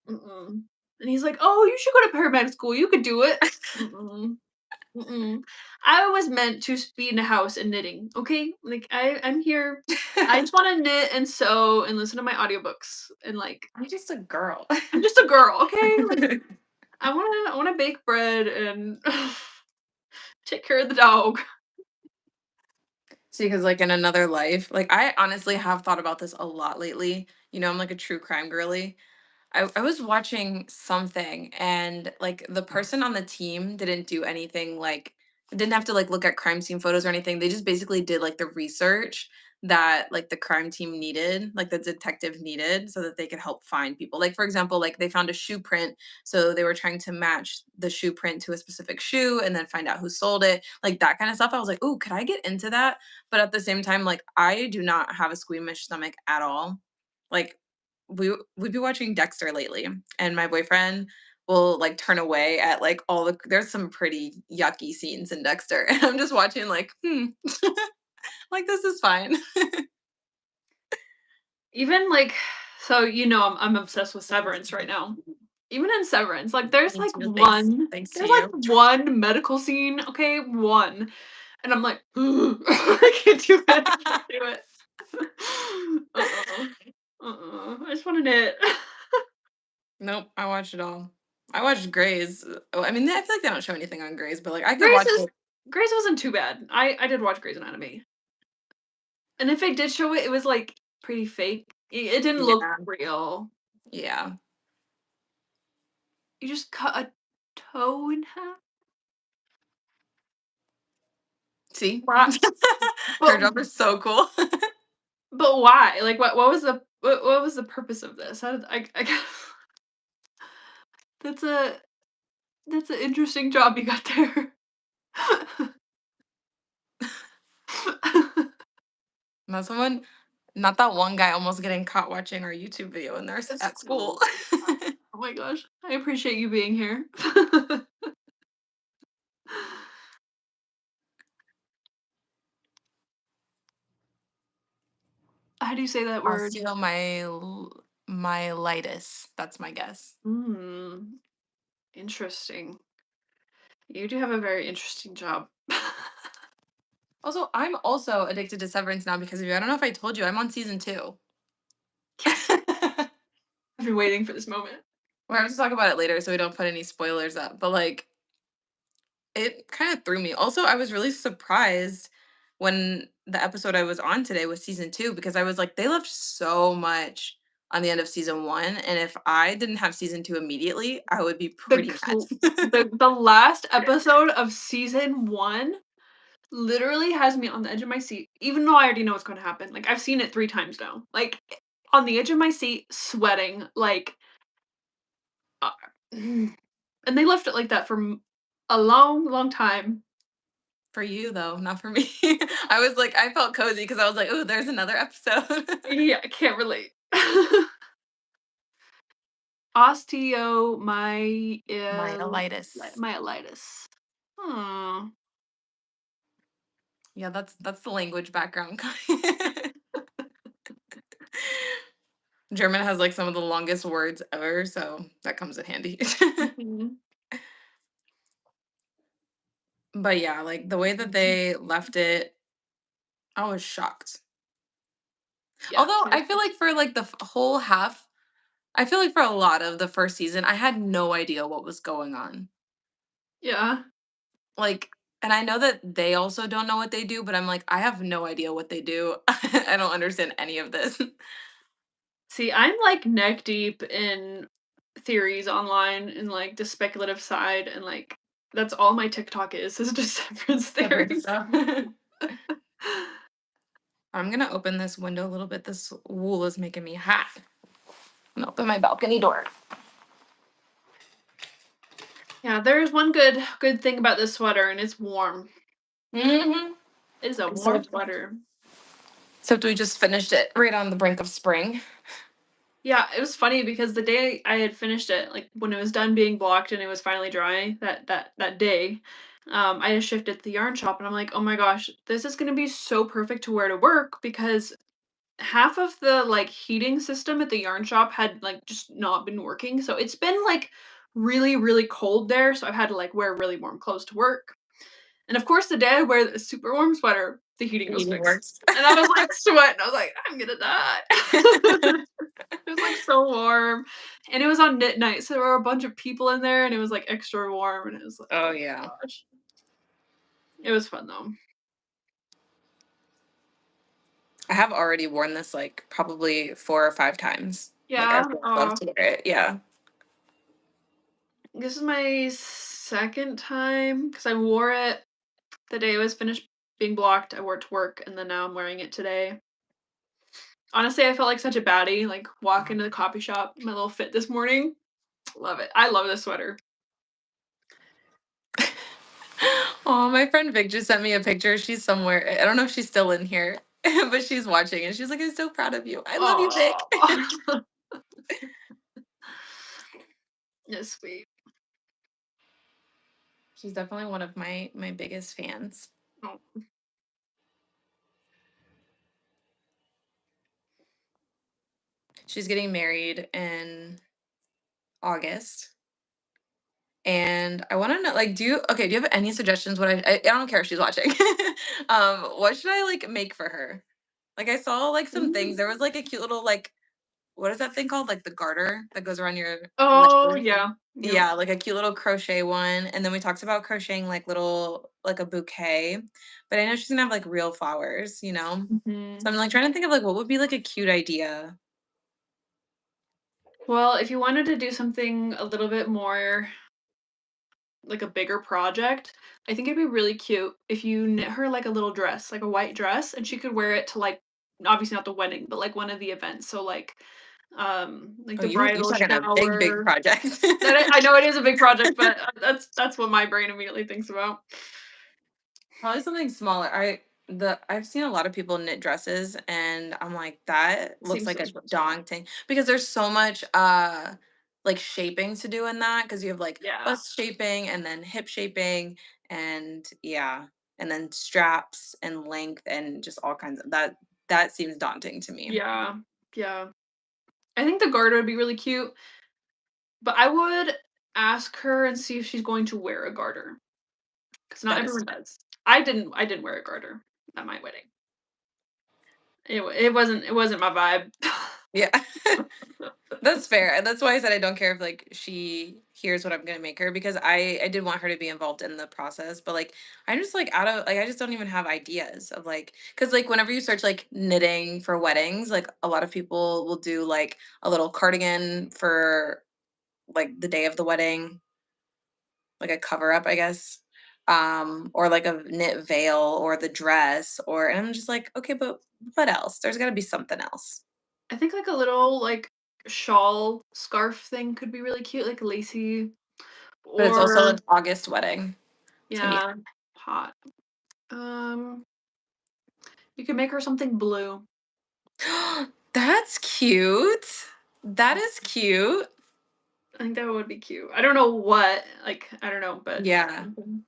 mm-mm. And he's like, "Oh, you should go to paramedic school, you could do it." Mm-mm, mm-mm. I was meant to be in a house and knitting, okay? Like, I'm here I just wanna knit and sew and listen to my audiobooks and, like, I'm just a girl. I'm just a girl, okay? Like, I wanna bake bread and take care of the dog. See, because like in another life, like I honestly have thought about this a lot lately. I'm like a true crime girly. I was watching something and like the person on the team didn't do anything like didn't have to like look at crime scene photos or anything. They just basically did like the research that like the crime team needed, like the detective needed so that they could help find people. Like for example, like they found a shoe print, so they were trying to match the shoe print to a specific shoe and then find out who sold it. Like that kind of stuff. I was like, "Ooh, could I get into that?" But at the same time, like I do not have a squeamish stomach at all. Like we've been watching Dexter lately, and my boyfriend will like turn away at like all the there's some pretty yucky scenes in Dexter, and I'm just watching like, like this is fine. Even, like so, I'm obsessed with Severance right now. Even in Severance, like, Me too. Thanks to there's, like, you. one medical scene, okay? One, and I'm like, I can't do it, I can't do it. Uh-uh, I just wanna knit. Nope, I watched it all. I watched Grey's. Oh, I mean, I feel like they don't show anything on Grey's, but like I could Grace watch is it. Grace wasn't too bad. I did watch Grey's Anatomy, and if they did show it, it was, like, pretty fake. It didn't look Yeah, real. yeah. You just cut a toe in half? See, Why her but job is so cool. But why? Like, what was the purpose of this? How did I guess that's a that's an interesting job you got there. Not someone, not that one guy almost getting caught watching our YouTube video in there That's at school. cool. Oh my gosh, I appreciate you being here. How do you say that word? Osteomyelitis. That's my guess. Mm, interesting. You do have a very interesting job. Also, I'm also addicted to Severance now because of you. I don't know if I told you, I'm on season 2. Yes, I've been waiting for this moment. We're going to talk about it later so we don't put any spoilers up. But like, it kind of threw me. Also, I was really surprised when the episode I was on today was season 2 because I was like, they left so much on the end of season 1. And if I didn't have season 2 immediately, I would be The pretty cl mad. the last episode of season 1 literally has me on the edge of my seat, even though I already know what's gonna happen. Like, I've seen it 3 times now. Like, on the edge of my seat, sweating, like, uh, and they left it like that for a long, long time. For you though, not for me. I was like, I felt cozy because I was like, "Oh, there's another episode." Yeah, I can't relate. Myelitis. Myelitis. Hmm. Yeah, that's the language background. German has like some of the longest words ever, so that comes in handy. Mhm. But yeah, like the way that they left it, I was shocked. Yeah. Although I feel like for like the whole half, I feel like for a lot of the first season, I had no idea what was going on. Yeah. Like, and I know that they also don't know what they do, but I'm like, I have no idea what they do. I don't understand any of this. See, I'm, like, neck deep in theories online and, like, the speculative side, and, like, that's all my TikTok is just severance Separate theories. stuff. I'm gonna open this window a little bit. This wool is making me hot. I'm gonna open my balcony door. Yeah, there's one good thing about this sweater, and it's warm. Hmm. It is a warm Except, sweater. except we just finished it right on the brink of spring. Yeah, it was funny because the day I had finished it, like, when it was done being blocked and it was finally dry that day, I just shifted to the yarn shop and I'm like, "Oh my gosh, this is gonna be so perfect to wear to work," because half of the, like, heating system at the yarn shop had, like, just not been working, so it's been, like, really, really cold there, so I've had to, like, wear really warm clothes to work. And of course, the day I wear the super warm sweater, the heating goes Eating fixed. works. And I was like sweating. I was like, I'm gonna die. It was like so warm. And it was on knit night, so there were a bunch of people in there and it was like extra warm and it was like, Oh oh yeah. my gosh. It was fun though. I have already worn this like probably 4 or 5 times. Like I Yeah. would love to wear it. Yeah. This is my second time because I wore it the day it was finished being blocked. I wore it to work and then now I'm wearing it today. Honestly, I felt like such a baddie, like walking to the coffee shop, my little fit this morning. Love it. I love this sweater. Oh, my friend Vic just sent me a picture. She's somewhere. I don't know if she's still in here, but she's watching and she's like, I'm so proud of you. I love you, Vic. Oh, that's sweet. She's definitely one of my biggest fans. Oh, She's getting married in August. And I want to know, like, do you have any suggestions? I don't care if she's watching. What should I like make for her? Like, I saw like some things. mm. There was like a cute little like, what is that thing called? Like the garter that goes around your leg. Oh, yeah. Yep. Yeah, like a cute little crochet one. And then we talked about crocheting like like a bouquet. But I know she's gonna have like real flowers, you know? So Mhm. I'm like trying to think of like what would be like a cute idea. Well, if you wanted to do something a little bit more like a bigger project, I think it'd be really cute if you knit her like a little dress, like a white dress, and she could wear it to like obviously not the wedding, but like one of the events. So like Oh, the you bridal talking a big shower. project. I know it is a big project, but that's what my brain immediately thinks about. Probably something smaller. I've seen a lot of people knit dresses and I'm like that looks Seems like so a stressful. daunting because there's so much like shaping to do in that because you have like Yeah. bust shaping and then hip shaping and yeah, and then straps and length and just all kinds of that seems daunting to me. Yeah. Yeah. I think the garter would be really cute, but I would ask her and see if she's going to wear a garter, because not That is everyone does. I didn't wear a garter at my wedding. It wasn't my vibe. yeah. That's fair, and that's why I said I don't care if, like, she hears what I'm gonna make her because I did want her to be involved in the process, but, like, I'm just, like, out of like, I just don't even have ideas of, like, because like, whenever you search, like, knitting for weddings, like, a lot of people will do, like, a little cardigan for, like, the day of the wedding, like a cover up, I guess, or, like, a knit veil or the dress and I'm just like, "Okay, but what else? There's gotta be something else." I think like a little like shawl scarf thing could be really cute, like lacy But it's also or an August wedding. It's gonna be yeah, hot. Um, you could make her something blue. That's cute. That is cute. I think that would be cute. I don't know what, like I don't know, but Yeah, something.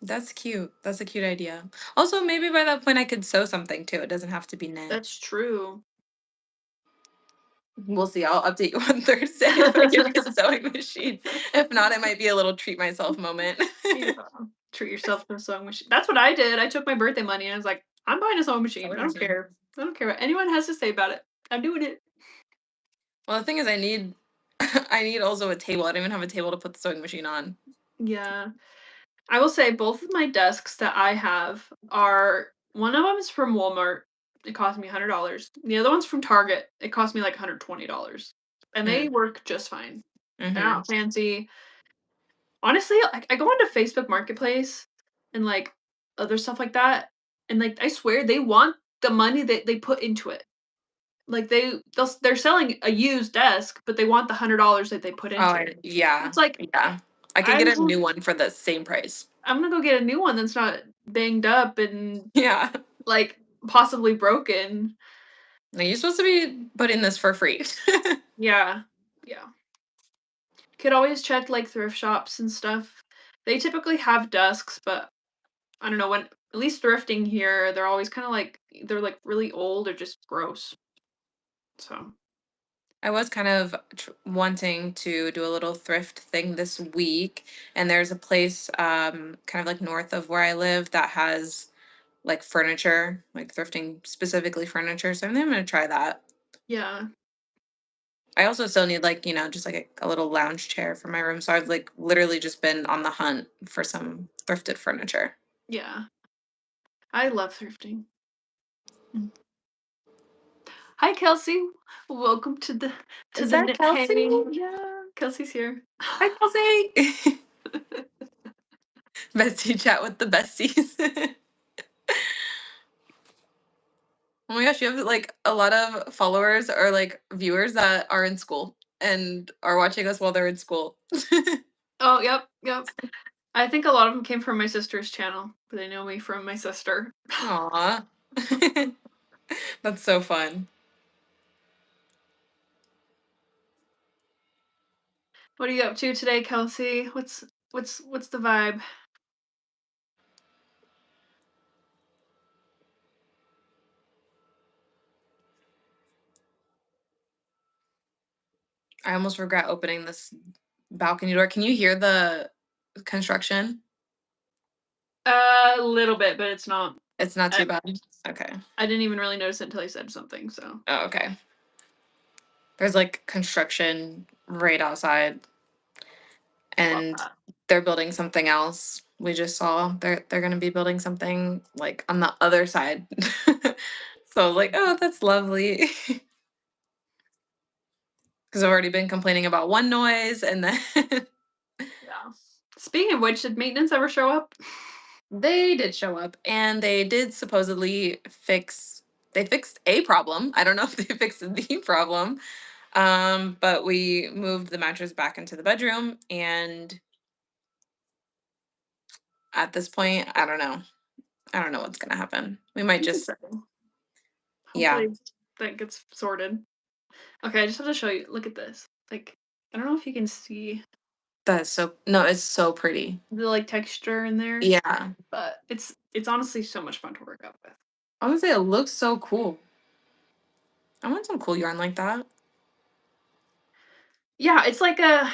that's cute. That's a cute idea. Also, maybe by that point I could sew something too. It doesn't have to be knit. That's true. We'll see. I'll update you on Thursday if I get a sewing machine. If not, it might be a little treat myself moment. Yeah. Treat yourself to a sewing machine. That's what I did. I took my birthday money and I was like, I'm buying a sewing machine. Sewing I don't machine. care. I don't care what anyone has to say about it. I'm doing it. Well, the thing is, I need I need also a table. I don't even have a table to put the sewing machine on. Yeah. I will say both of my desks that I have are one of them is from Walmart. It cost me $100. The other one's from Target. It cost me like $120. And they Mm, work just fine. They're mm-hmm. not fancy. Honestly, I go onto Facebook Marketplace and like other stuff like that, and like I swear they want the money that they put into it. Like, they're selling a used desk, but they want the $100 that they put Oh, into it. yeah, It's like, yeah. I could get I'm a go new one for the same price. I'm gonna go get a new one that's not banged up and, Yeah. like, possibly broken. Now you're supposed to be putting this for free. Yeah. Yeah. Could always check, like, thrift shops and stuff. They typically have desks, but I don't know, when at least thrifting here, they're always kinda like they're, like, really old or just gross. So, I was kind of wanting to do a little thrift thing this week, and there's a place kind of like north of where I live that has like furniture, like thrifting specifically furniture. So I think I'm gonna try that. yeah. I also still need like, just like a little lounge chair for my room. So I've like literally just been on the hunt for some thrifted furniture. Yeah. I love thrifting. Mm. Hi, Kelsey. Welcome to Is the that knit Kelsey? hang. Yeah, Kelsey's here. Hi, Kelsey. Bestie chat with the besties. Oh my gosh, you have like a lot of followers or like viewers that are in school and are watching us while they're in school. Oh, yep, yep. I think a lot of them came from my sister's channel, but they know me from my sister. Aw. That's so fun. What are you up to today, Kelsey? What's the vibe? I almost regret opening this balcony door. Can you hear the construction? A little bit, but it's not. It's not too I, bad. Okay. I didn't even really notice it until he said something. So Oh, okay. There's like construction right outside love and that. they're building something else. We just saw they're gonna be building something like on the other side. So I was like, oh, that's lovely. Because I've already been complaining about one noise and then Yeah. Speaking of which, did maintenance ever show up? they did show up and they did supposedly they fixed a problem. I don't know if they fixed the problem. But we moved the mattress back into the bedroom and at this point, I don't know. I don't know what's gonna happen. We might That's just exciting. yeah, Hopefully that gets sorted. Okay, I just have to show you. Look at this. Like, I don't know if you can see that's so no, it's so pretty. the like texture in there, Yeah. but it's honestly so much fun to work out with. I would say it looks so cool. I want some cool yarn like that. Yeah, it's like I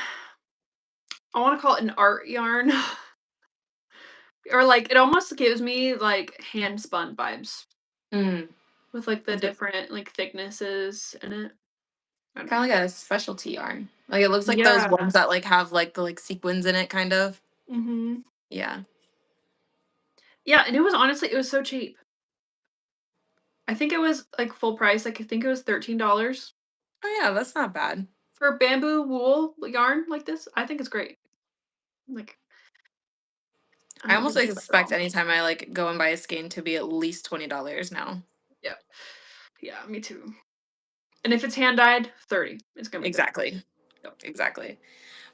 want to call it an art yarn, or like it almost gives me like hand spun vibes Mm. with like the It's like different like thicknesses in it. I don't know. kind of like a specialty yarn. Like it looks like those Yeah. ones that like have like the like sequins in it kind of. Mhm. Yeah. Yeah, and it was so cheap. I think it was like full price. Like I think it was $13 Oh yeah, that's not bad. for bamboo wool yarn like this. I think it's great. Like I'm I not almost gonna scratch it expect all. anytime I like go and buy a skein to be at least $20 now. Yeah. Yeah, me too. And if it's hand dyed, 30. It's gonna be 30. Exactly. Yep. Exactly.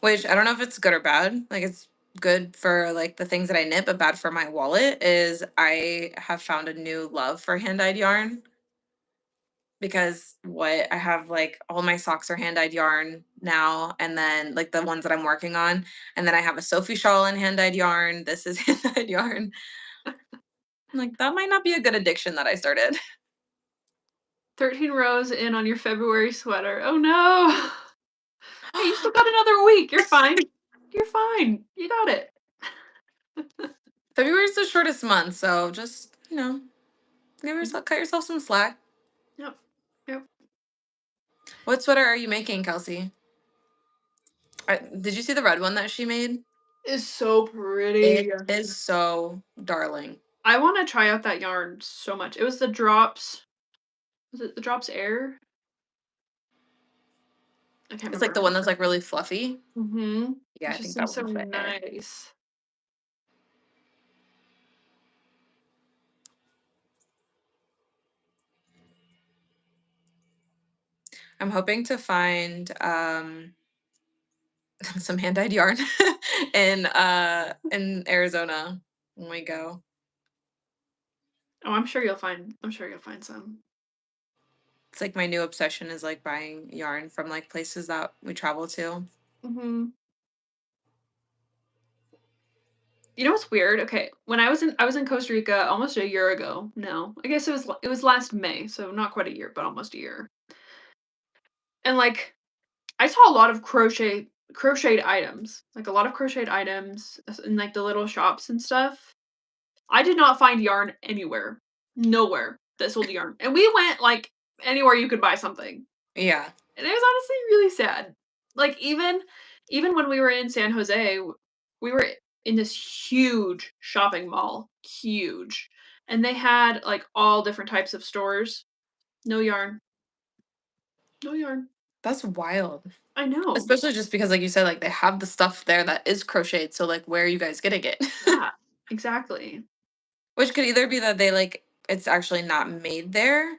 Which I don't know if it's good or bad. Like it's good for like the things that I knit, but bad for my wallet is I have found a new love for hand-dyed yarn because what I have like all my socks are hand-dyed yarn now and then like the ones that I'm working on and then I have a Sophie shawl in hand-dyed yarn. This is hand-dyed yarn. I'm like that might not be a good addiction that I started. 13 rows in on your February sweater. Oh no. Hey, you still got another week. You're fine. You're fine. You got it. February is the shortest month, so just, Mhm. cut yourself some slack. Yep. Yep. What sweater are you making, Kelsey? Did you see the red one that she made? It's so It pretty. is so darling. I want to try out that yarn so much. It was the Drops. Was it the Drops Air? I can't It's like remember. the one that's like really fluffy. Mm-hmm. Yeah, It I just think that seems so one's the air. nice. I'm hoping to find some hand-dyed yarn in Arizona when we go. Oh, I'm sure you'll find some. It's like my new obsession is like buying yarn from like places that we travel to. Mhm. You know what's weird? Okay, when I was in Costa Rica almost a year ago. No, I guess it was last May, so not quite a year, but almost a year. And like I saw a lot of crocheted items, like a lot of crocheted items in like the little shops and stuff. I did not find yarn anywhere. Nowhere that sold yarn. And we went like anywhere you could buy something. Yeah, And it was honestly really sad. Like even when we were in San Jose, we were in this huge shopping mall, huge. And they had like all different types of stores. No yarn. No yarn. that's wild. I know. Especially just because, like you said, like they have the stuff there that is crocheted. So, like, where are you guys getting it? Yeah, exactly. Which could either be that they like it's actually not made there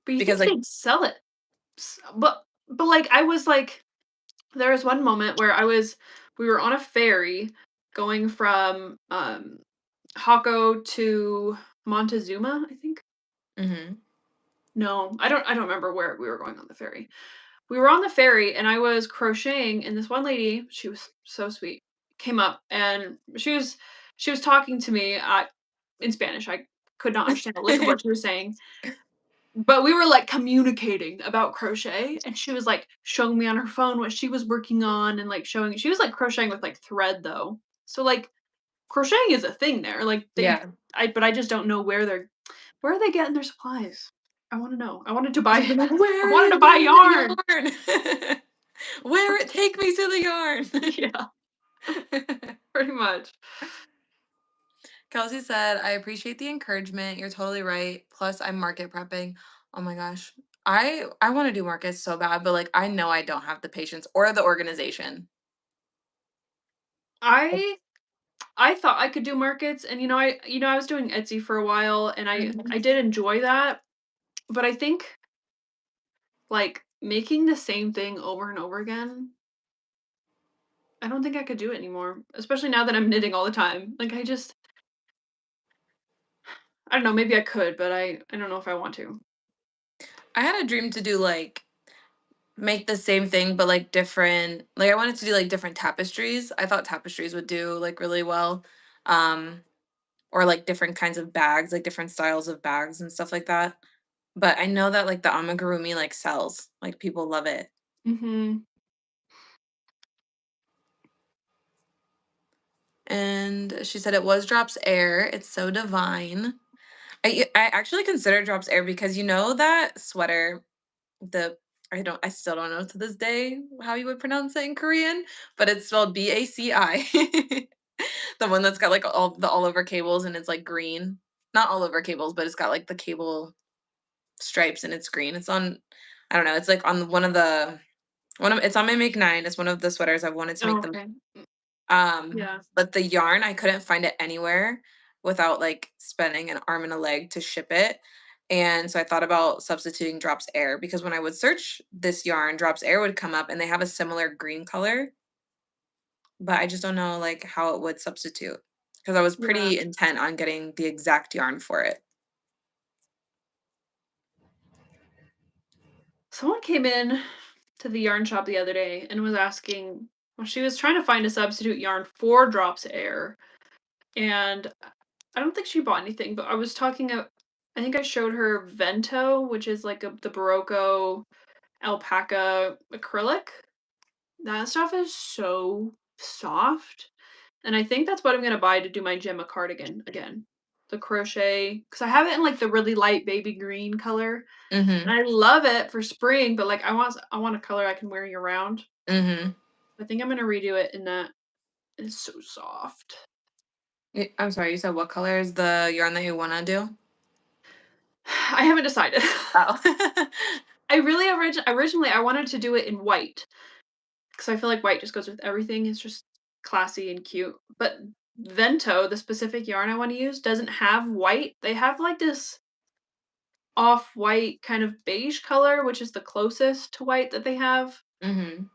But you because, think like, they'd sell it. But like I was like there was one moment where we were on a ferry going from Hako to Montezuma, I think. hmm No, I don't remember where we were going on the ferry. We were on the ferry and I was crocheting and this one lady, she was so sweet, came up and she was talking to me in Spanish. I could not understand a lick of what she was saying. But we were, like, communicating about crochet, and she was, like, showing me on her phone what she was working on and, like, showing she was, like, crocheting with, like, thread, though. So, like, crocheting is a thing there, like, they yeah. but I just don't know where are they getting their supplies? I wanna know. I wanted to She's buy been like, I where are wanted to you buy getting the yarn. yarn? Where it take me to the Yeah, yarn? pretty much. Kelsey said, I appreciate the encouragement. You're totally right. Plus, I'm market prepping. Oh my gosh. I want to do markets so bad, but like I know I don't have the patience or the organization. I I thought I could do markets, and, I was doing Etsy for a while, and I Mhm. did enjoy that, but I think, like, making the same thing over and over again, I don't think I could do it anymore, especially now that I'm knitting all the time. Like, I don't know, maybe I could, but I don't know if I want to. I had a dream to do like make the same thing but like different. Like I wanted to do like different tapestries. I thought tapestries would do like really well. Um or like different kinds of bags, like different styles of bags and stuff like that. But I know that like the amigurumi like sells. Like people love it. Mhm. And she said it was Drops Air. It's so divine. I actually consider Drops Air because you know that sweater, the I still don't know to this day how you would pronounce it in Korean, but it's spelled BACI. The one that's got like all over cables and it's like green. Not all over cables, but it's got like the cable stripes and it's green. It's on I don't know, it's like on one of it's on my make 9. It's one of the sweaters I've wanted to Oh, make them. okay. Yeah. But the yarn, I couldn't find it anywhere without, like, spending an arm and a leg to ship it, and so I thought about substituting Drops Air because when I would search this yarn, Drops Air would come up and they have a similar green color, but I just don't know, like, how it would substitute because I was Yeah. pretty intent on getting the exact yarn for it. Someone came in to the yarn shop the other day and was asking well, she was trying to find a substitute yarn for Drops Air, and I don't think she bought anything, but I think I showed her Vento, which is like the Barocco alpaca acrylic. That stuff is so soft, and I think that's what I'm gonna buy to do my Gemma cardigan again. The crochet, because I have it in, like, the really light baby green color, and Mhm, I love it for spring, but, like, I want a color I can wear year round. mhm. I think I'm gonna redo it in that. It's so soft. I'm sorry, you said what color is the yarn that you wanna do? I haven't decided. Oh. I really originally, I wanted to do it in white, because I feel like white just goes with everything, it's just classy and cute, but Vento, the specific yarn I wanna use, doesn't have white, they have, like, this off-white kind of beige color, which is the closest to white that they have. Mhm.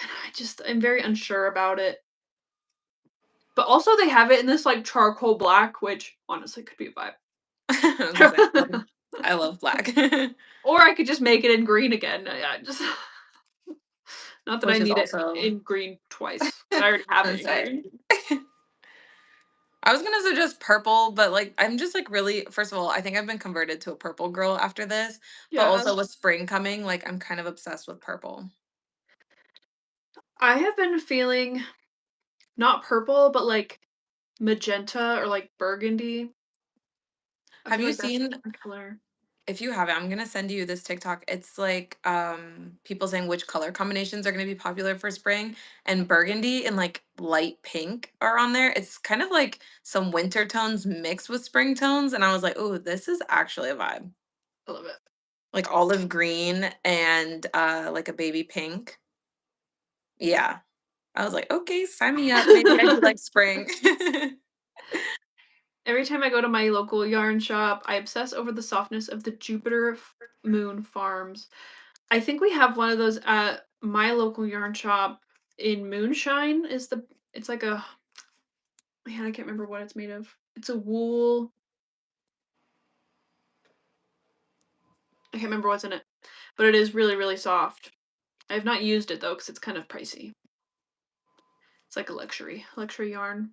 And I'm very unsure about it. But also they have it in this, like, charcoal black, which honestly could be a I was gonna say, vibe. I love black. Or I could just make it in green again. I just not that I Which is need it also in green twice, 'cause I already have it let's in say. green. I was gonna suggest purple, but like I'm just like really first of all, I think I've been converted to a purple girl after this, but Yeah. also with spring coming, like I'm kind of obsessed with purple. I have been feeling not purple, but, like, magenta or, like, burgundy. I Have feel you like that's seen my color. if you haven't, I'm gonna send you this TikTok. It's like people saying which color combinations are gonna be popular for spring, and burgundy and like light pink are on there. It's kind of like some winter tones mixed with spring tones, and I was like, oh, this is actually a vibe. I love it. Like olive green and like a baby pink. Yeah. I was like, okay, sign me up. Maybe I do like spring. Every time I go to my local yarn shop, I obsess over the softness of the Jupiter Moon Farms. I think we have one of those at my local yarn shop in Moonshine. It's like a man, I can't remember what it's made of. It's a wool. I can't remember what's in it, but it is really, really soft. I have not used it though because it's kind of pricey. It's like a luxury yarn.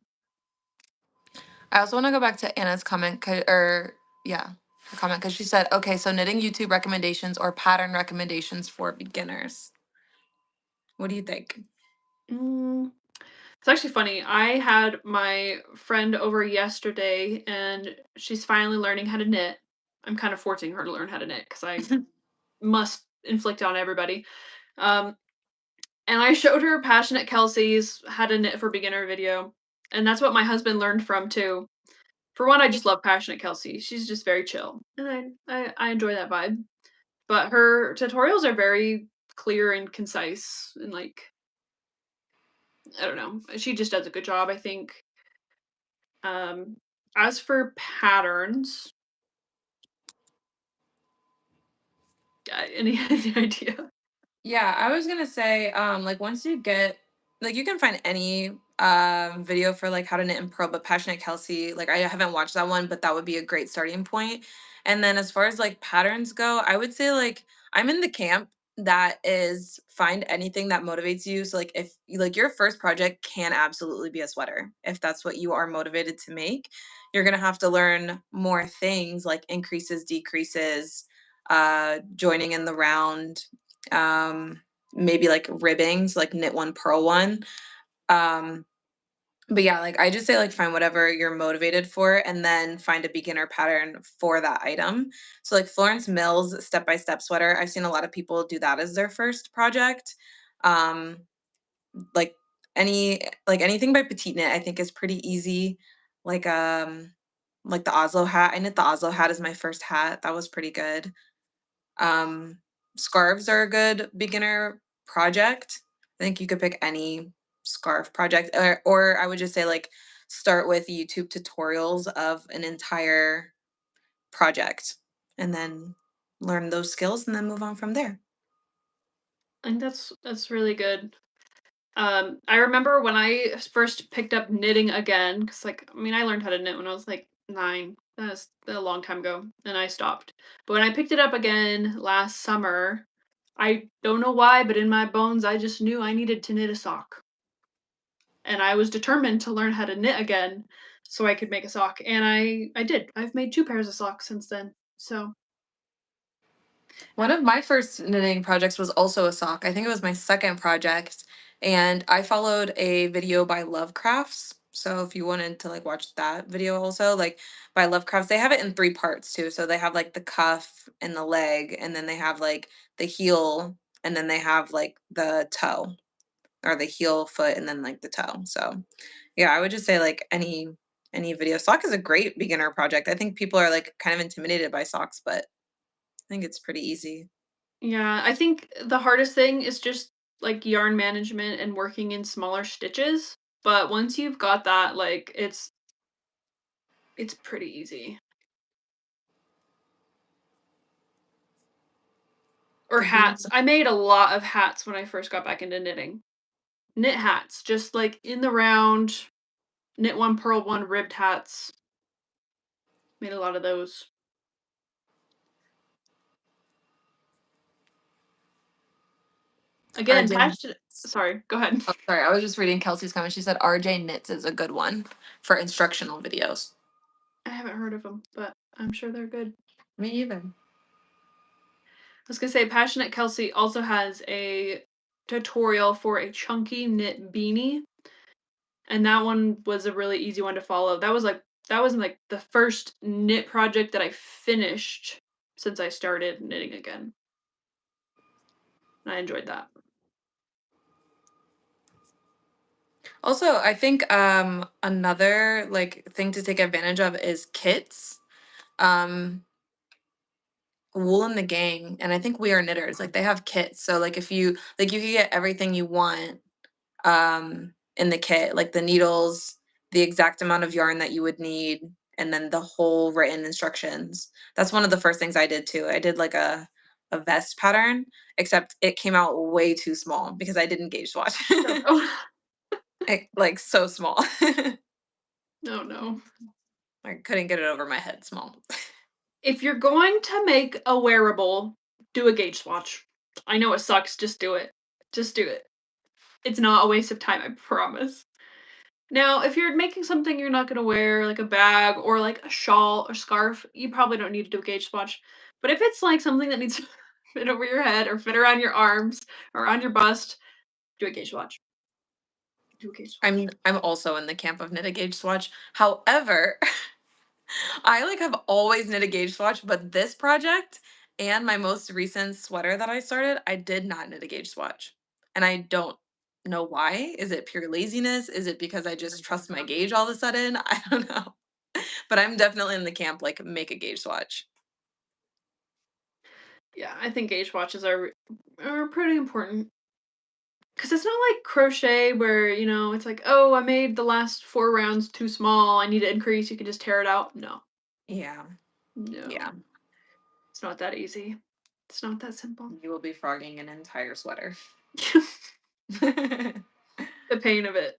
I also want to go back to Anna's comment, or yeah, her comment because she said, okay, so knitting YouTube recommendations or pattern recommendations for beginners. What do you think? Mm, it's actually funny. I had my friend over yesterday, and she's finally learning how to knit. I'm kind of forcing her to learn how to knit because I must inflict on everybody. Um, and I showed her Passionate Kelsey's How to Knit for Beginner video, and that's what my husband learned from too. For one, I just love Passionate Kelsey. She's just very chill, and I enjoy that vibe. But her tutorials are very clear and concise, and like I don't know, she just does a good job, I think. Um, as for patterns, any idea? Yeah, I was gonna say, like once you get like you can find any video for like how to knit and purl, but Passionate Kelsey, like I haven't watched that one, but that would be a great starting point. And then as far as like patterns go, I would say like I'm in the camp that is find anything that motivates you. So like if like your first project can absolutely be a sweater, if that's what you are motivated to make, you're gonna have to learn more things like increases, decreases, joining in the round, um maybe like ribbings, like knit one purl one. um but yeah, like I just say like find whatever you're motivated for and then find a beginner pattern for that item. So like Florence Mills step by step sweater, I've seen a lot of people do that as their first project. um like anything by Petite Knit I think is pretty easy. like um like the Oslo hat, I knit the Oslo hat as my first hat, that was pretty good. um, Scarves are a good beginner project. I think you could pick any scarf project, or I would just say like start with YouTube tutorials of an entire project and then learn those skills and then move on from there. I think that's really good. I remember when I first picked up knitting again, because like I mean I learned how to knit when I was like 9. That's a long time ago, and I stopped. But when I picked it up again last summer, I don't know why, but in my bones I just knew I needed to knit a sock. And I was determined to learn how to knit again so I could make a sock, and I did. I've made 2 pairs of socks since then. So, One of my first knitting projects was also a sock. I think it was my second project, and I followed a video by Love Crafts. So if you wanted to like watch that video also, like by Love Crafts, they have it in 3 parts too. So they have like the cuff and the leg, and then they have like the heel, and then they have like the toe or the heel foot and then like the toe. So yeah, I would just say like any video. Sock is a great beginner project. I think people are like kind of intimidated by socks, but I think it's pretty easy. yeah, I think the hardest thing is just, like, yarn management and working in smaller stitches, but once you've got that, like, it's pretty easy. Or Did you? hats. I made a lot of hats when I first got back into knitting. Knit hats, just like in the round, knit one, purl one, ribbed hats. Made a lot of those. Again, RJ. passionate. Sorry, go ahead. Oh, sorry, I was just reading Kelsey's comment. She said RJ Knits is a good one for instructional videos. I haven't heard of them, but I'm sure they're good. Me either. I was gonna say, Passionate Kelsey also has a tutorial for a chunky knit beanie, and that one was a really easy one to follow. That was like the first knit project that I finished since I started knitting again. And I enjoyed that. Also, I think another like thing to take advantage of is kits. Um Wool and the Gang, and I think We Are Knitters, like they have kits. So like if you like you can get everything you want in the kit, like the needles, the exact amount of yarn that you would need, and then the whole written instructions. That's one of the first things I did too. I did like a vest pattern, except it came out way too small because I didn't gauge swatch. No, no. Like so small. No, no. I couldn't get it over my head small. If you're going to make a wearable, do a gauge swatch. I know it sucks, just do it. Just do it. It's not a waste of time, I promise. Now, if you're making something you're not gonna wear, like a bag or like a shawl or scarf, you probably don't need to do a gauge swatch. But if it's like something that needs to fit over your head or fit around your arms or on your bust, do a gauge swatch. Do a gauge swatch. I'm also in the camp of knit a gauge swatch. However, I like have always knit a gauge swatch, but this project and my most recent sweater that I started, I did not knit a gauge swatch. And I don't know why. Is it pure laziness? Is it because I just trust my gauge all of a sudden? I don't know. But I'm definitely in the camp like make a gauge swatch. Yeah, I think gauge swatches are pretty important. Cause it's not like crochet where, it's like, oh, I made the last 4 rounds too small. I need to increase. You can just tear it out. No, Yeah. no, Yeah. it's not that easy. It's not that simple. You will be frogging an entire sweater. The pain of it.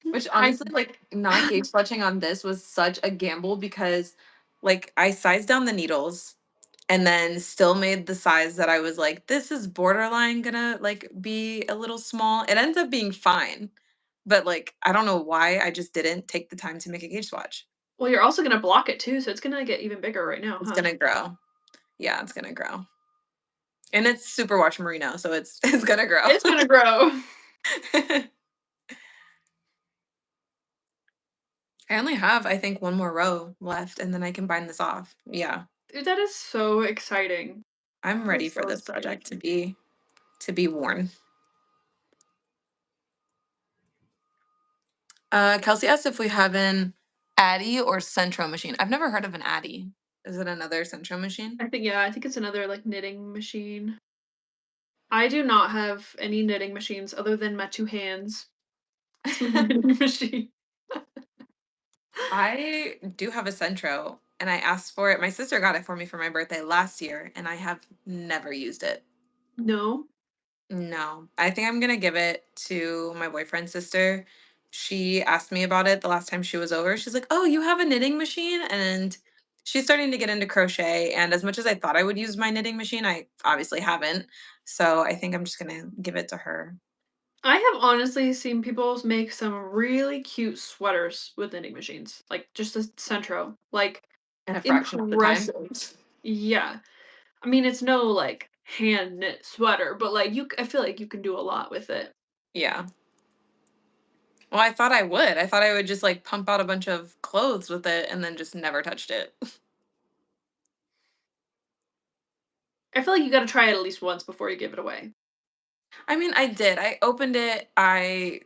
Which I honestly, like not gauge swatching on this was such a gamble because like I sized down the needles and then still made the size that I was like, this is borderline gonna like be a little small. It ends up being fine. But like I don't know why I just didn't take the time to make a gauge swatch. Well, you're also gonna block it too, so it's gonna get even bigger right now, It's huh? gonna grow. Yeah, it's gonna grow. And it's superwash merino, so it's it's gonna grow. It's gonna grow. I only have, I think, one more row left, and then I can bind this off. Yeah, Dude, that is so exciting. I'm That ready is for so this exciting. project to be worn. Kelsey asked if we have an Addy or Centro machine. I've never heard of an Addy. Is it another Centro machine? I think it's another like knitting machine. I do not have any knitting machines other than my two hands. It's my knitting machine. I do have a Centro, and I asked for it. My sister got it for me for my birthday last year, and I have never used it. No. No, I think I'm gonna give it to my boyfriend's sister. She asked me about it the last time she was over. She's like, "Oh, you have a knitting machine?" And she's starting to get into crochet. And as much as I thought I would use my knitting machine, I obviously haven't. So I think I'm just gonna give it to her. I have honestly seen people make some really cute sweaters with knitting machines. Like just a Centro. Like In a fraction of the time. impressive. Yeah. I mean, it's no like hand knit sweater, but like I feel like you can do a lot with it. Yeah. Well, I thought I would. I thought I would just like pump out a bunch of clothes with it and then just never touched it. I feel like you gotta try it at least once before you give it away. I mean, I did. I opened it. I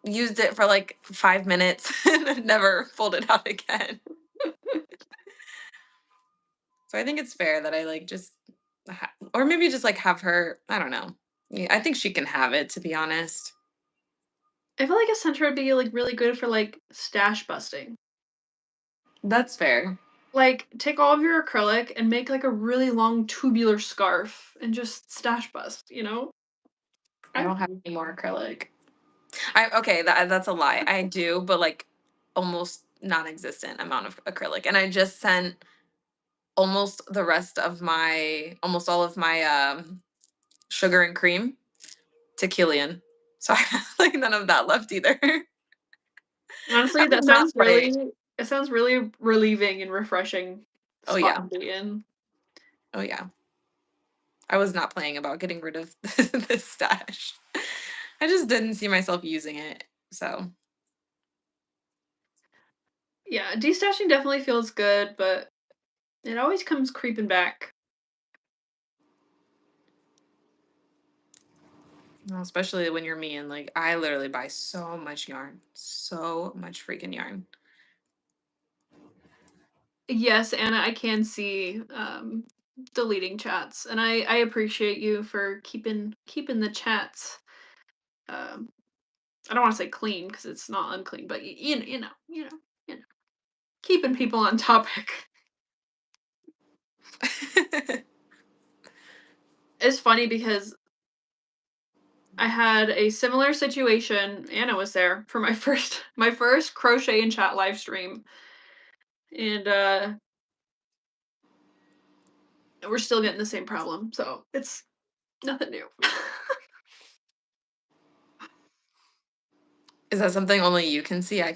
used it for like 5 minutes and then never pulled it out again. So I think it's fair that I like just, or maybe just like have her. I don't know. Yeah, I think she can have it. To be honest, I feel like a Centro would be like really good for like stash busting. that's fair. Like, take all of your acrylic and make, like, a really long tubular scarf and just stash bust, you know? I I don't have any more acrylic. I Okay, that's a lie. I do, but like almost non-existent amount of acrylic. And I just sent almost all of my sugar and cream to Killian. So I have like none of that left either. I honestly, would not play. it sounds really relieving and refreshing Oh spot to yeah. be in. Oh yeah. I was not playing about getting rid of this stash. I just didn't see myself using it. So, Yeah, destashing definitely feels good, but it always comes creeping back. well, especially when you're me and like I literally buy so much yarn. So much freaking yarn. Yes, Anna, I can see, deleting chats, and I appreciate you for keeping the chats, um, I don't wanna say clean because it's not unclean, but you know, keeping people on topic. It's funny because I had a similar situation, Anna was there, for my first crochet and chat live stream, and, we're still getting the same problem, so it's nothing new. Is that something only you can see? I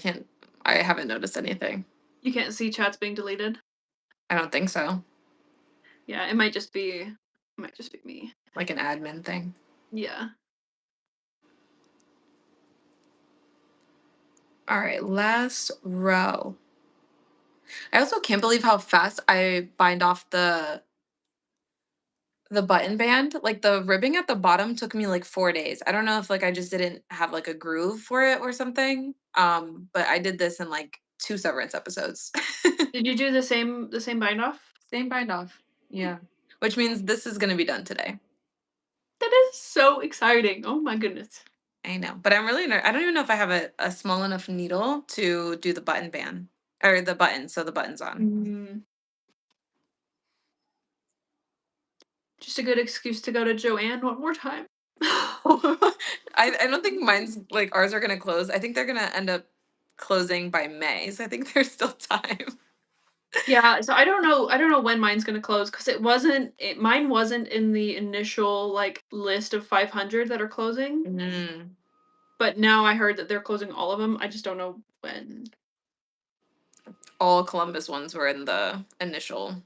haven't noticed anything. You can't see chats being deleted? I don't think so. Yeah, it might just be me. Like an admin thing. Yeah. All right, last row. I also can't believe how fast I bind off the button band. Like the ribbing at the bottom took me like 4 days. I don't know if like I just didn't have like a groove for it or something. But I did this in like 2 severance episodes. Did you do the same bind off? Same bind off. Yeah. Which means this is going to be done today. That is so exciting. Oh my goodness. I know. But I'm really I don't even know if I have a small enough needle to do the button band or the button so the button's on. Mm, just a good excuse to go to Joann one more time. I don't think mine's like ours are gonna close. I think they're gonna end up closing by May. So I think there's still time. Yeah, so I don't know when mine's gonna close because mine wasn't in the initial, like, list of 500 that are closing, Mm. but now I heard that they're closing all of them. I just don't know when. All Columbus ones were in the initial.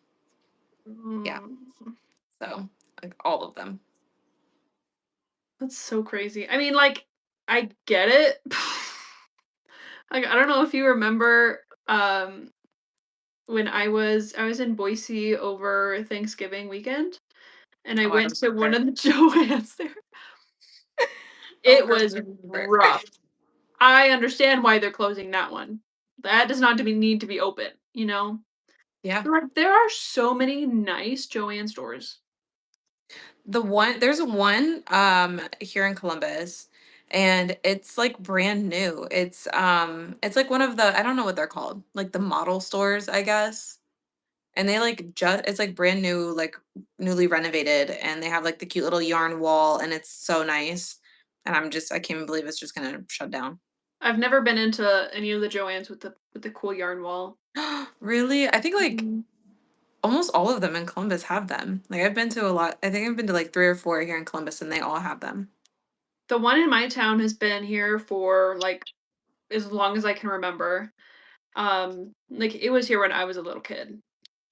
Yeah. Mm, So like all of them. that's so crazy. I mean, like, I get it. Like, I don't know if you remember, when I was in Boise over Thanksgiving weekend, and I Oh, I went to one remember. of the Joanns there. Oh It girl, was I remember. rough. I understand why they're closing that one. That does not to be need to be open, you know? Yeah. Like, there are so many nice Joann stores. There's one here in Columbus and it's like brand new. It's like one of the I don't know what they're called. Like the model stores, I guess. And they like just it's like brand new, like newly renovated, and they have like the cute little yarn wall, and it's so nice. And I can't even believe it's just gonna shut down. I've never been into any of the Joanns with the cool yarn wall. Really? I think like Mhm. almost all of them in Columbus have them. Like I've been to a lot. I think I've been to like 3 or 4 here in Columbus, and they all have them. The one in my town has been here for, like, as long as I can remember. Like, it was here when I was a little kid,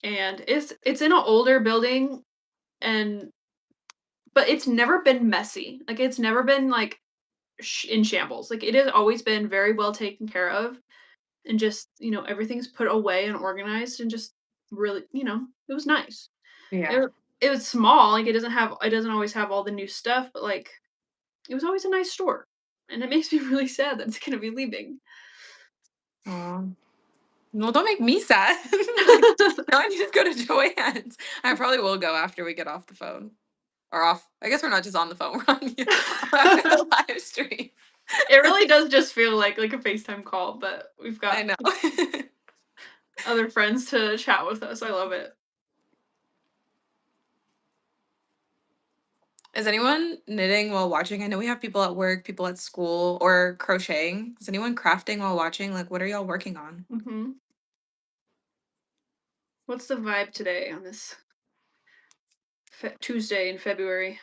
and it's in an older building, and but it's never been messy. Like, it's never been, like, in shambles. Like, it has always been very well taken care of, and just, everything's put away and organized, and just really, it was nice. Yeah. It it was small, like, it doesn't always have all the new stuff, but, like, it was always a nice store, and it makes me really sad that it's gonna be leaving. Aw. Well, don't make me sad. Like now I need to go to Joann's. I probably will go after we get off the phone. Or off. I guess we're not just on the phone. We're on after the live stream. It really does just feel like a FaceTime call, but we've I got know. other friends to chat with us. I love it. Is anyone knitting while watching? I know we have people at work, people at school, or crocheting. Is anyone crafting while watching? Like, what are y'all working on? Mhm. What's the vibe today on this Tuesday in February?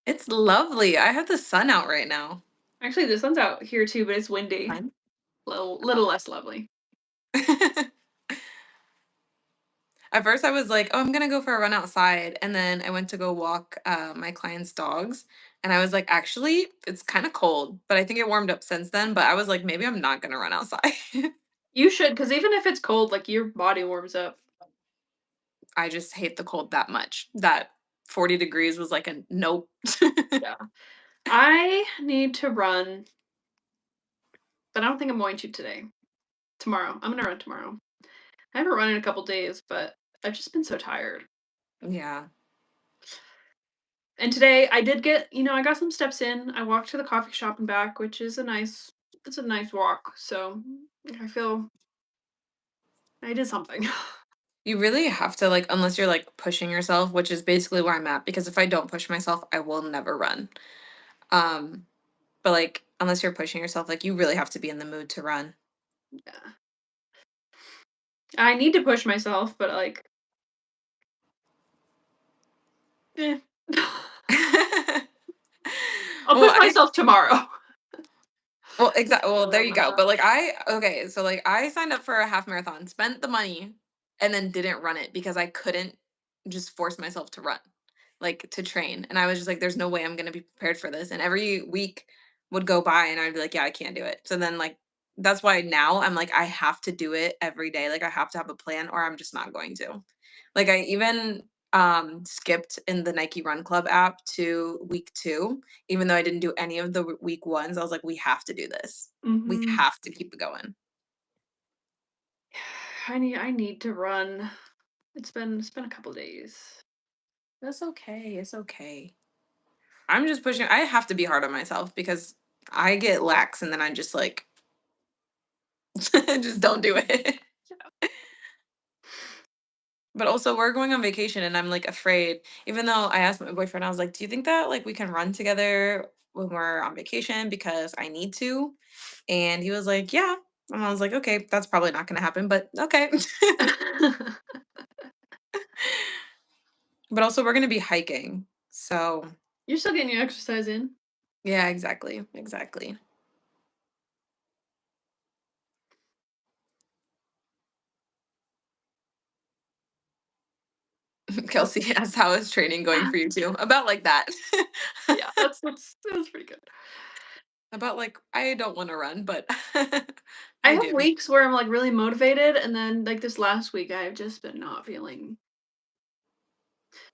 It's lovely. I have the sun out right now. Actually, the sun's out here too, but it's windy. Fun. Little less lovely. At first, I was like, "Oh, I'm gonna go for a run outside," and then I went to go walk my client's dogs, and I was like, "Actually, it's kind of cold," but I think it warmed up since then. But I was like, maybe I'm not gonna run outside. You should, because even if it's cold, like, your body warms up. I just hate the cold that much. That 40 degrees was like a nope. Yeah. I need to run, but I don't think I'm going to today. Tomorrow. I'm gonna run tomorrow. I haven't run in a couple days, but I've just been so tired. Yeah. And today I did I got some steps in. I walked to the coffee shop and back, which is it's a nice walk. So I feel I did something. You really have to, like, unless you're like pushing yourself, which is basically where I'm at, because if I don't push myself, I will never run. Um, but like unless you're pushing yourself, like you really have to be in the mood to run. Yeah. I need to push myself, but like, eh. I'll Well, push I myself tomorrow. well, exactly. Well, there you go. Uh, But like I okay, so like I signed up for a half marathon, spent the money, and then didn't run it because I couldn't just force myself to run, like to train. And I was just like, there's no way I'm gonna be prepared for this. And every week would go by and I'd be like, yeah, I can't do it. So then like that's why now I'm like, I have to do it every day. Like I have to have a plan or I'm just not going to. Like I even skipped in the Nike Run Club app to week 2 even though I didn't do any of the week ones. I was like, we have to do this. We mhm. have to keep it going. I need to run. It's been a couple days. That's okay. It's okay. I'm just pushing. I have to be hard on myself because I get lax and then I just like just don't do it. But also we're going on vacation and I'm like afraid. Even though I asked my boyfriend, I was like, "Do you think that like we can run together when we're on vacation because I need to?" And he was like, "Yeah." And I was like, "Okay, that's probably not going to happen, but okay." But also we're going to be hiking. So, You're still getting your exercise in. yeah, exactly. Exactly. Kelsey asked, "How is training going for you too?" About like that. Yeah, that's pretty good. About like I don't want to run, but I I have do. weeks where I'm like really motivated, and then like this last week, I've just been not feeling.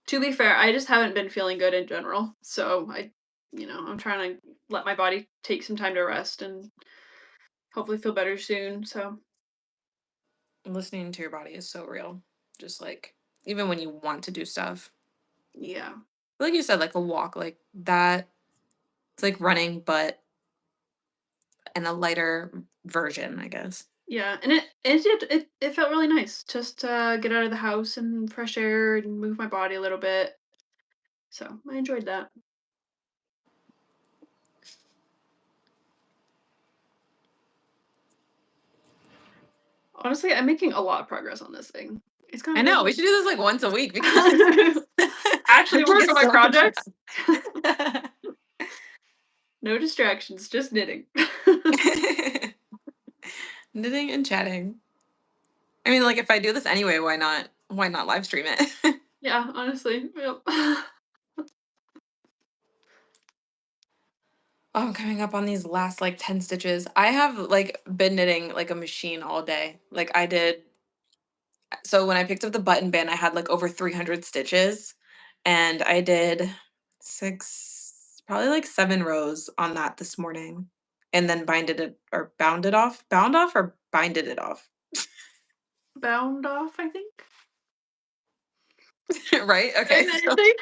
To be fair, I just haven't been feeling good in general. So I'm trying to let my body take some time to rest and hopefully feel better soon. So Listening to your body is so real. Just like even when you want to do stuff. yeah, Like you said, like a walk, like that. It's like running, but in a lighter version, I guess. yeah, and it felt really nice just to get out of the house and fresh air and move my body a little bit. So I enjoyed that. Honestly, I'm making a lot of progress on this thing. It's I gone know. We really should do this like once a week because well. Actually we work get on my so much projects. done. No distractions, just knitting. Knitting and chatting. I mean, like if I do this anyway, why not? Why not live stream it? Yeah, honestly. Yep. Oh, I'm coming up on these last like 10 stitches. I have like been knitting like a machine all day. Like I did so when I picked up the button band, I had like over 300 stitches and I did probably like 7 rows on that this morning and then binded it or bound off or binded it off. Bound off, I think. Right? Okay. I think.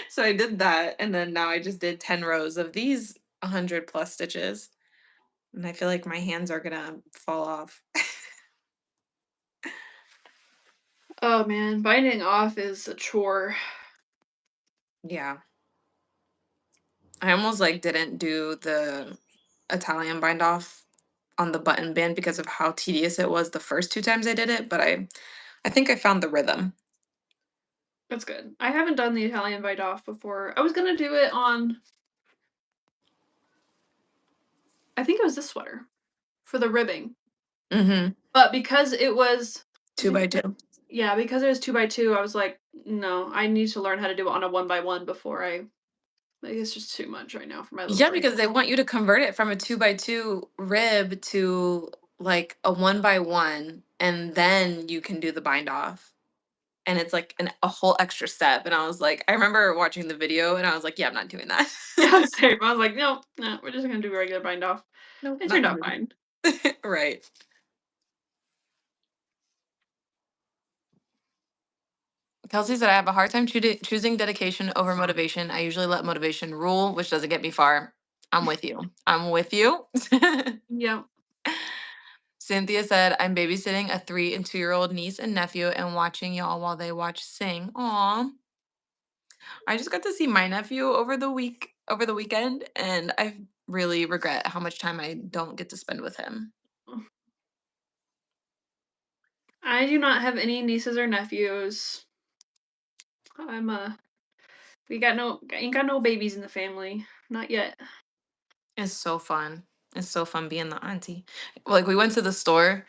So I did that and then now I just did 10 rows of these 100 plus stitches and I feel like my hands are gonna fall off. Oh man, binding off is a chore. Yeah. I almost like didn't do the Italian bind off on the button band because of how tedious it was the first two times I did it, but I think I found the rhythm. That's good. I haven't done the Italian bite off before. I was gonna do it on, I think it was this sweater for the ribbing, Mhm. but because it was, I 2 think, by 2. yeah, because it was 2 by 2, I was like, no, I need to learn how to do it on a 1 by 1 before I. Like, it's just too much right now for my little Yeah, brain. because they want you to convert it from a 2 by 2 rib to like a 1 by 1 and then you can do the bind off. And it's like a whole extra step and I was like I remember watching the video and I was like, "Yeah, I'm not doing that." Yeah, same. I was like, no, no, we're just gonna do regular bind off. Nope, It not turned out doing fine. it. Right. Kelsey said, I have a hard time choosing dedication over motivation. I usually let motivation rule, which doesn't get me far. I'm with you. I'm with you. Yeah. Cynthia said, I'm babysitting a 3 and 2-year-old niece and nephew and watching y'all while they watch sing. Aw. I just got to see my nephew over the weekend, and I really regret how much time I don't get to spend with him. I do not have any nieces or nephews. I'm we got no ain't got no babies in the family. Not yet. It's so fun. It's so fun being the auntie. Like we went to the store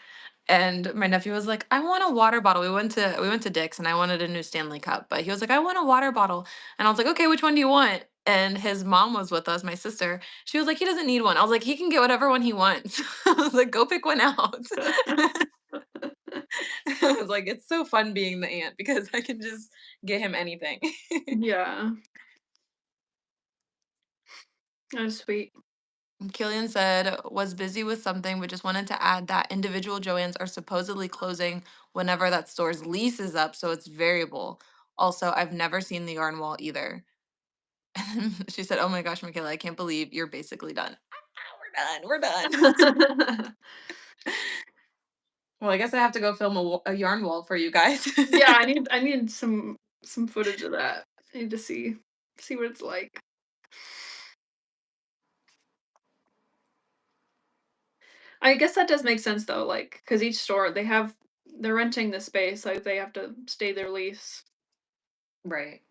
and my nephew was like, I want a water bottle. We went to Dick's and I wanted a new Stanley cup, but he was like, I want a water bottle. And I was like, okay, which one do you want? And his mom was with us, my sister. She was like, he doesn't need one. I was like, he can get whatever one he wants. I was like, go pick one out. I was like, it's so fun being the aunt because I can just get him anything. Yeah. That's sweet. Killian said, was busy with something, but just wanted to add that individual Joanns are supposedly closing whenever that store's lease is up, so it's variable. Also, I've never seen the yarn wall either. And she said, oh my gosh, Michaela, I can't believe you're basically done. We're done. We're done. Well, I guess I have to go film a yarn wall for you guys. Yeah, I need some footage of that. I need to see what it's like. I guess that does make sense though, like, because each store they're renting the space, like they have to stay their lease. Right.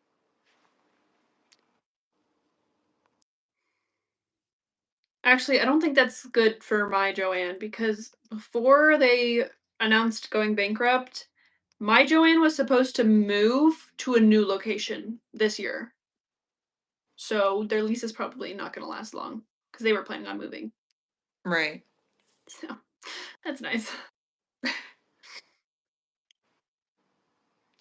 Actually, I don't think that's good for my Joann because before they announced going bankrupt, my Joann was supposed to move to a new location this year. So their lease is probably not going to last long because they were planning on moving. Right. So that's nice.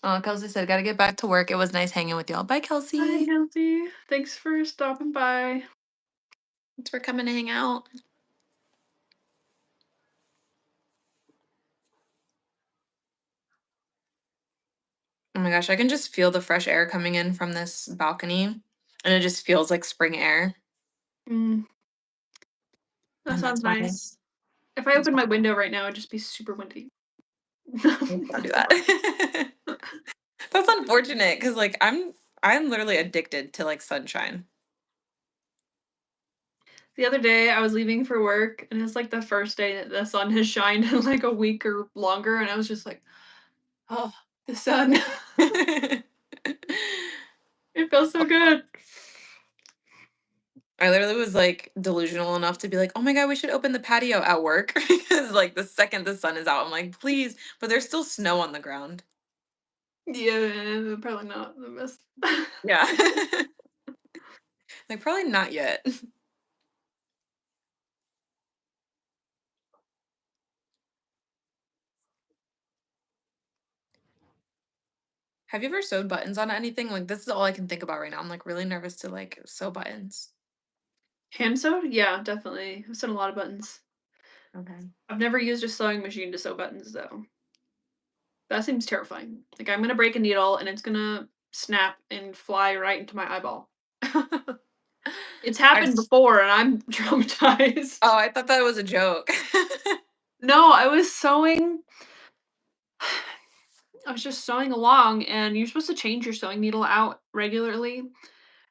Oh, Kelsey said, gotta get back to work. It was nice hanging with y'all. Bye, Hi, Kelsey. Kelsey. Thanks for stopping by. Thanks for coming to hang out. Oh my gosh, I can just feel the fresh air coming in from this balcony, and it just feels like spring air, Mm, that and sounds that's nice. If I opened why my window right now, it'd just be super windy. don't do that. That's unfortunate because like I'm literally addicted to like sunshine. The other day, I was leaving for work, and it's like the first day that the sun has shined in like a week or longer, and I was just like, "Oh, the sun. It feels so good." I literally was like delusional enough to be like, oh my God, we should open the patio at work because like the second the sun is out, I'm like, please, but there's still snow on the ground. Yeah, probably not the best. Yeah. Like probably not yet. Have you ever sewed buttons on anything? Like this is all I can think about right now. I'm like really nervous to like sew buttons. Hand sewed? Yeah, definitely. I've sewed a lot of buttons. Okay. I've never used a sewing machine to sew buttons, though. That seems terrifying. Like, I'm gonna break a needle, and it's gonna snap and fly right into my eyeball. It's I happened before, and I'm traumatized. oh, I thought that was a joke. No, I was sewing I was just sewing along, and you're supposed to change your sewing needle out regularly,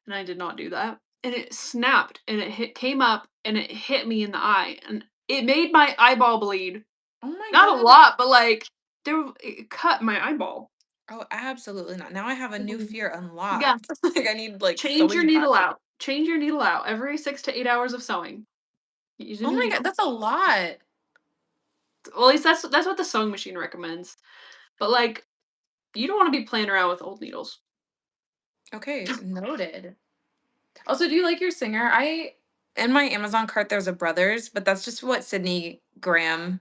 and I did not do that. And it snapped, and came up, and it hit me in the eye, and it made my eyeball bleed. Oh my Not a god. lot, but like it cut my eyeball. Oh, absolutely not. Now I have a new Mhm. fear Yeah, unlocked. Like I need like change your sewing needle glasses. out. Change your needle out every 6 to 8 hours of sewing. Use a Oh new my god, needle. that's a lot. Well, at least that's what the sewing machine recommends. But like, you don't want to be playing around with old needles. Okay, noted. Also, do you like your singer? I in my Amazon cart there's a Brothers, but that's just what Sydney Graham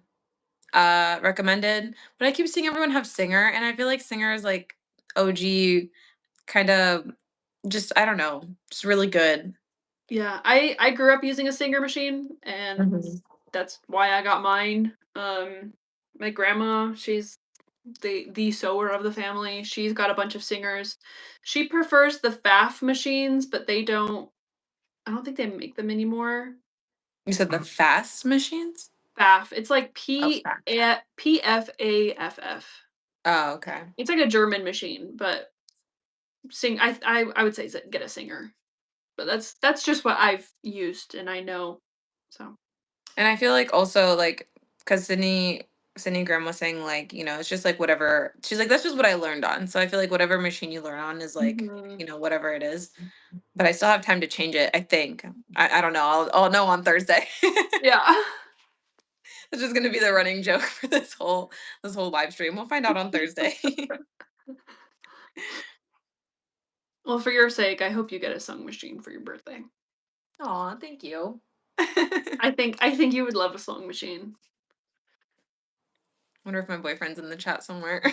recommended. But I keep seeing everyone have Singer, and I feel like Singer is like OG kind of just I don't know, just really good. Yeah, I grew up using a Singer machine, and Mhm. that's why I got mine. My grandma, she's the sewer of the family. She's got a bunch of Singers. She prefers the FAF machines, but they don't. I don't think they make them anymore. You said the fast machines? FAF. It's like Oh, fast. PFAFF. Oh, okay. It's like a German machine, but I would say get a Singer. But that's just what I've used and I know. So, And I feel like also like because Sydney Graham was saying like it's just like whatever she's like that's just what I learned on. So I feel like whatever machine you learn on is like mhm. whatever it is. But I still have time to change it. I think I don't know. I'll know on Thursday. Yeah. It's just gonna be the running joke for this whole live stream. We'll find out on Thursday. Well, for your sake, I hope you get a sewing machine for your birthday. Aw, thank you. I think you would love a sewing machine. Wonder if my boyfriend's in the chat somewhere.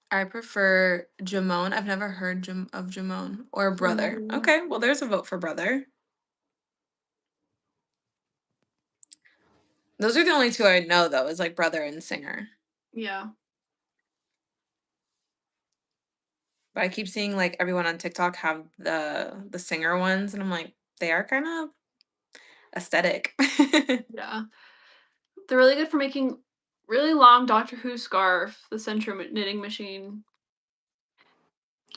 I prefer Jamon. I've never heard of Jamon or Brother. Mhm. Okay, well, there's a vote for Brother. Those are the only two I know, though, is like Brother and Singer. Yeah. But I keep seeing like everyone on TikTok have the Singer ones, and I'm like, they are kind of aesthetic. Yeah. They're really good for making really long Doctor Who scarf, the Centrum knitting machine.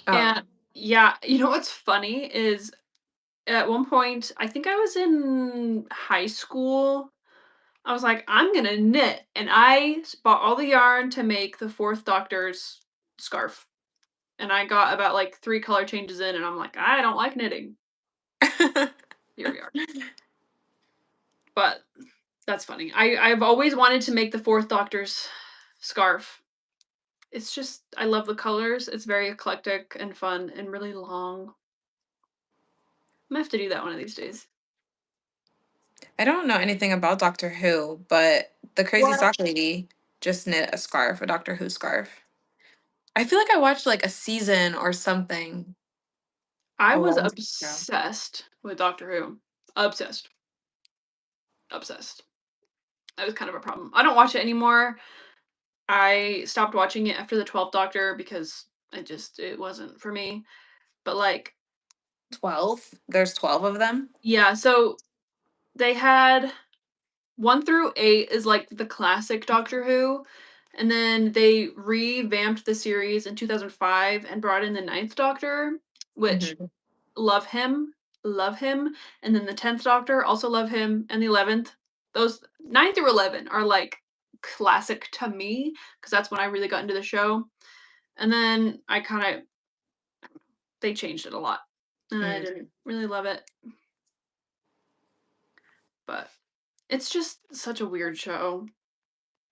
Oh. And yeah, you know what's funny is at one point, I think I was in high school. I was like, I'm gonna knit, and I bought all the yarn to make the Fourth Doctor's scarf. And I got about like 3 color changes in, and I'm like, I don't like knitting. Here we are. But that's funny. I've always wanted to make the Fourth Doctor's scarf. It's just I love the colors. It's very eclectic and fun and really long. I'm gonna have to do that one of these days. I don't know anything about Doctor Who, but the crazy What? sock lady just knit a scarf, a Doctor Who scarf. I feel like I watched like a season or something I a was long time ago. obsessed with Doctor Who. Obsessed. Obsessed. That was kind of a problem. I don't watch it anymore. I stopped watching it after the 12th Doctor because it wasn't for me. But like, 12? There's 12 of them? yeah, so they had 1 through 8 is like the classic Doctor Who, and then they revamped the series in 2005 and brought in the ninth Doctor, which Mhm. love him, love him, and then the 10th Doctor also love him, and the 11th. Those 9 through 11 are like classic to me because that's when I really got into the show. And then I kind of they changed it a lot, and I Mm. didn't really love it, but it's just such a weird show.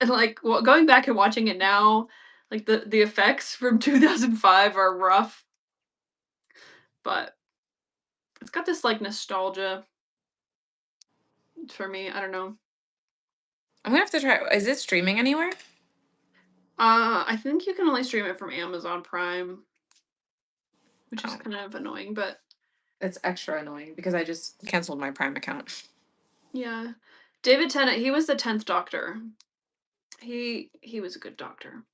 And like going back and watching it now, like the effects from 2005 are rough, but it's got this like nostalgia for me. I don't know. I'm gonna have to try. Is it streaming anywhere? I think you can only stream it from Amazon Prime, which is Oh, kind of annoying, but it's extra annoying because I just canceled my Prime account. yeah. David Tennant, he was the 10th Doctor. He was a good doctor.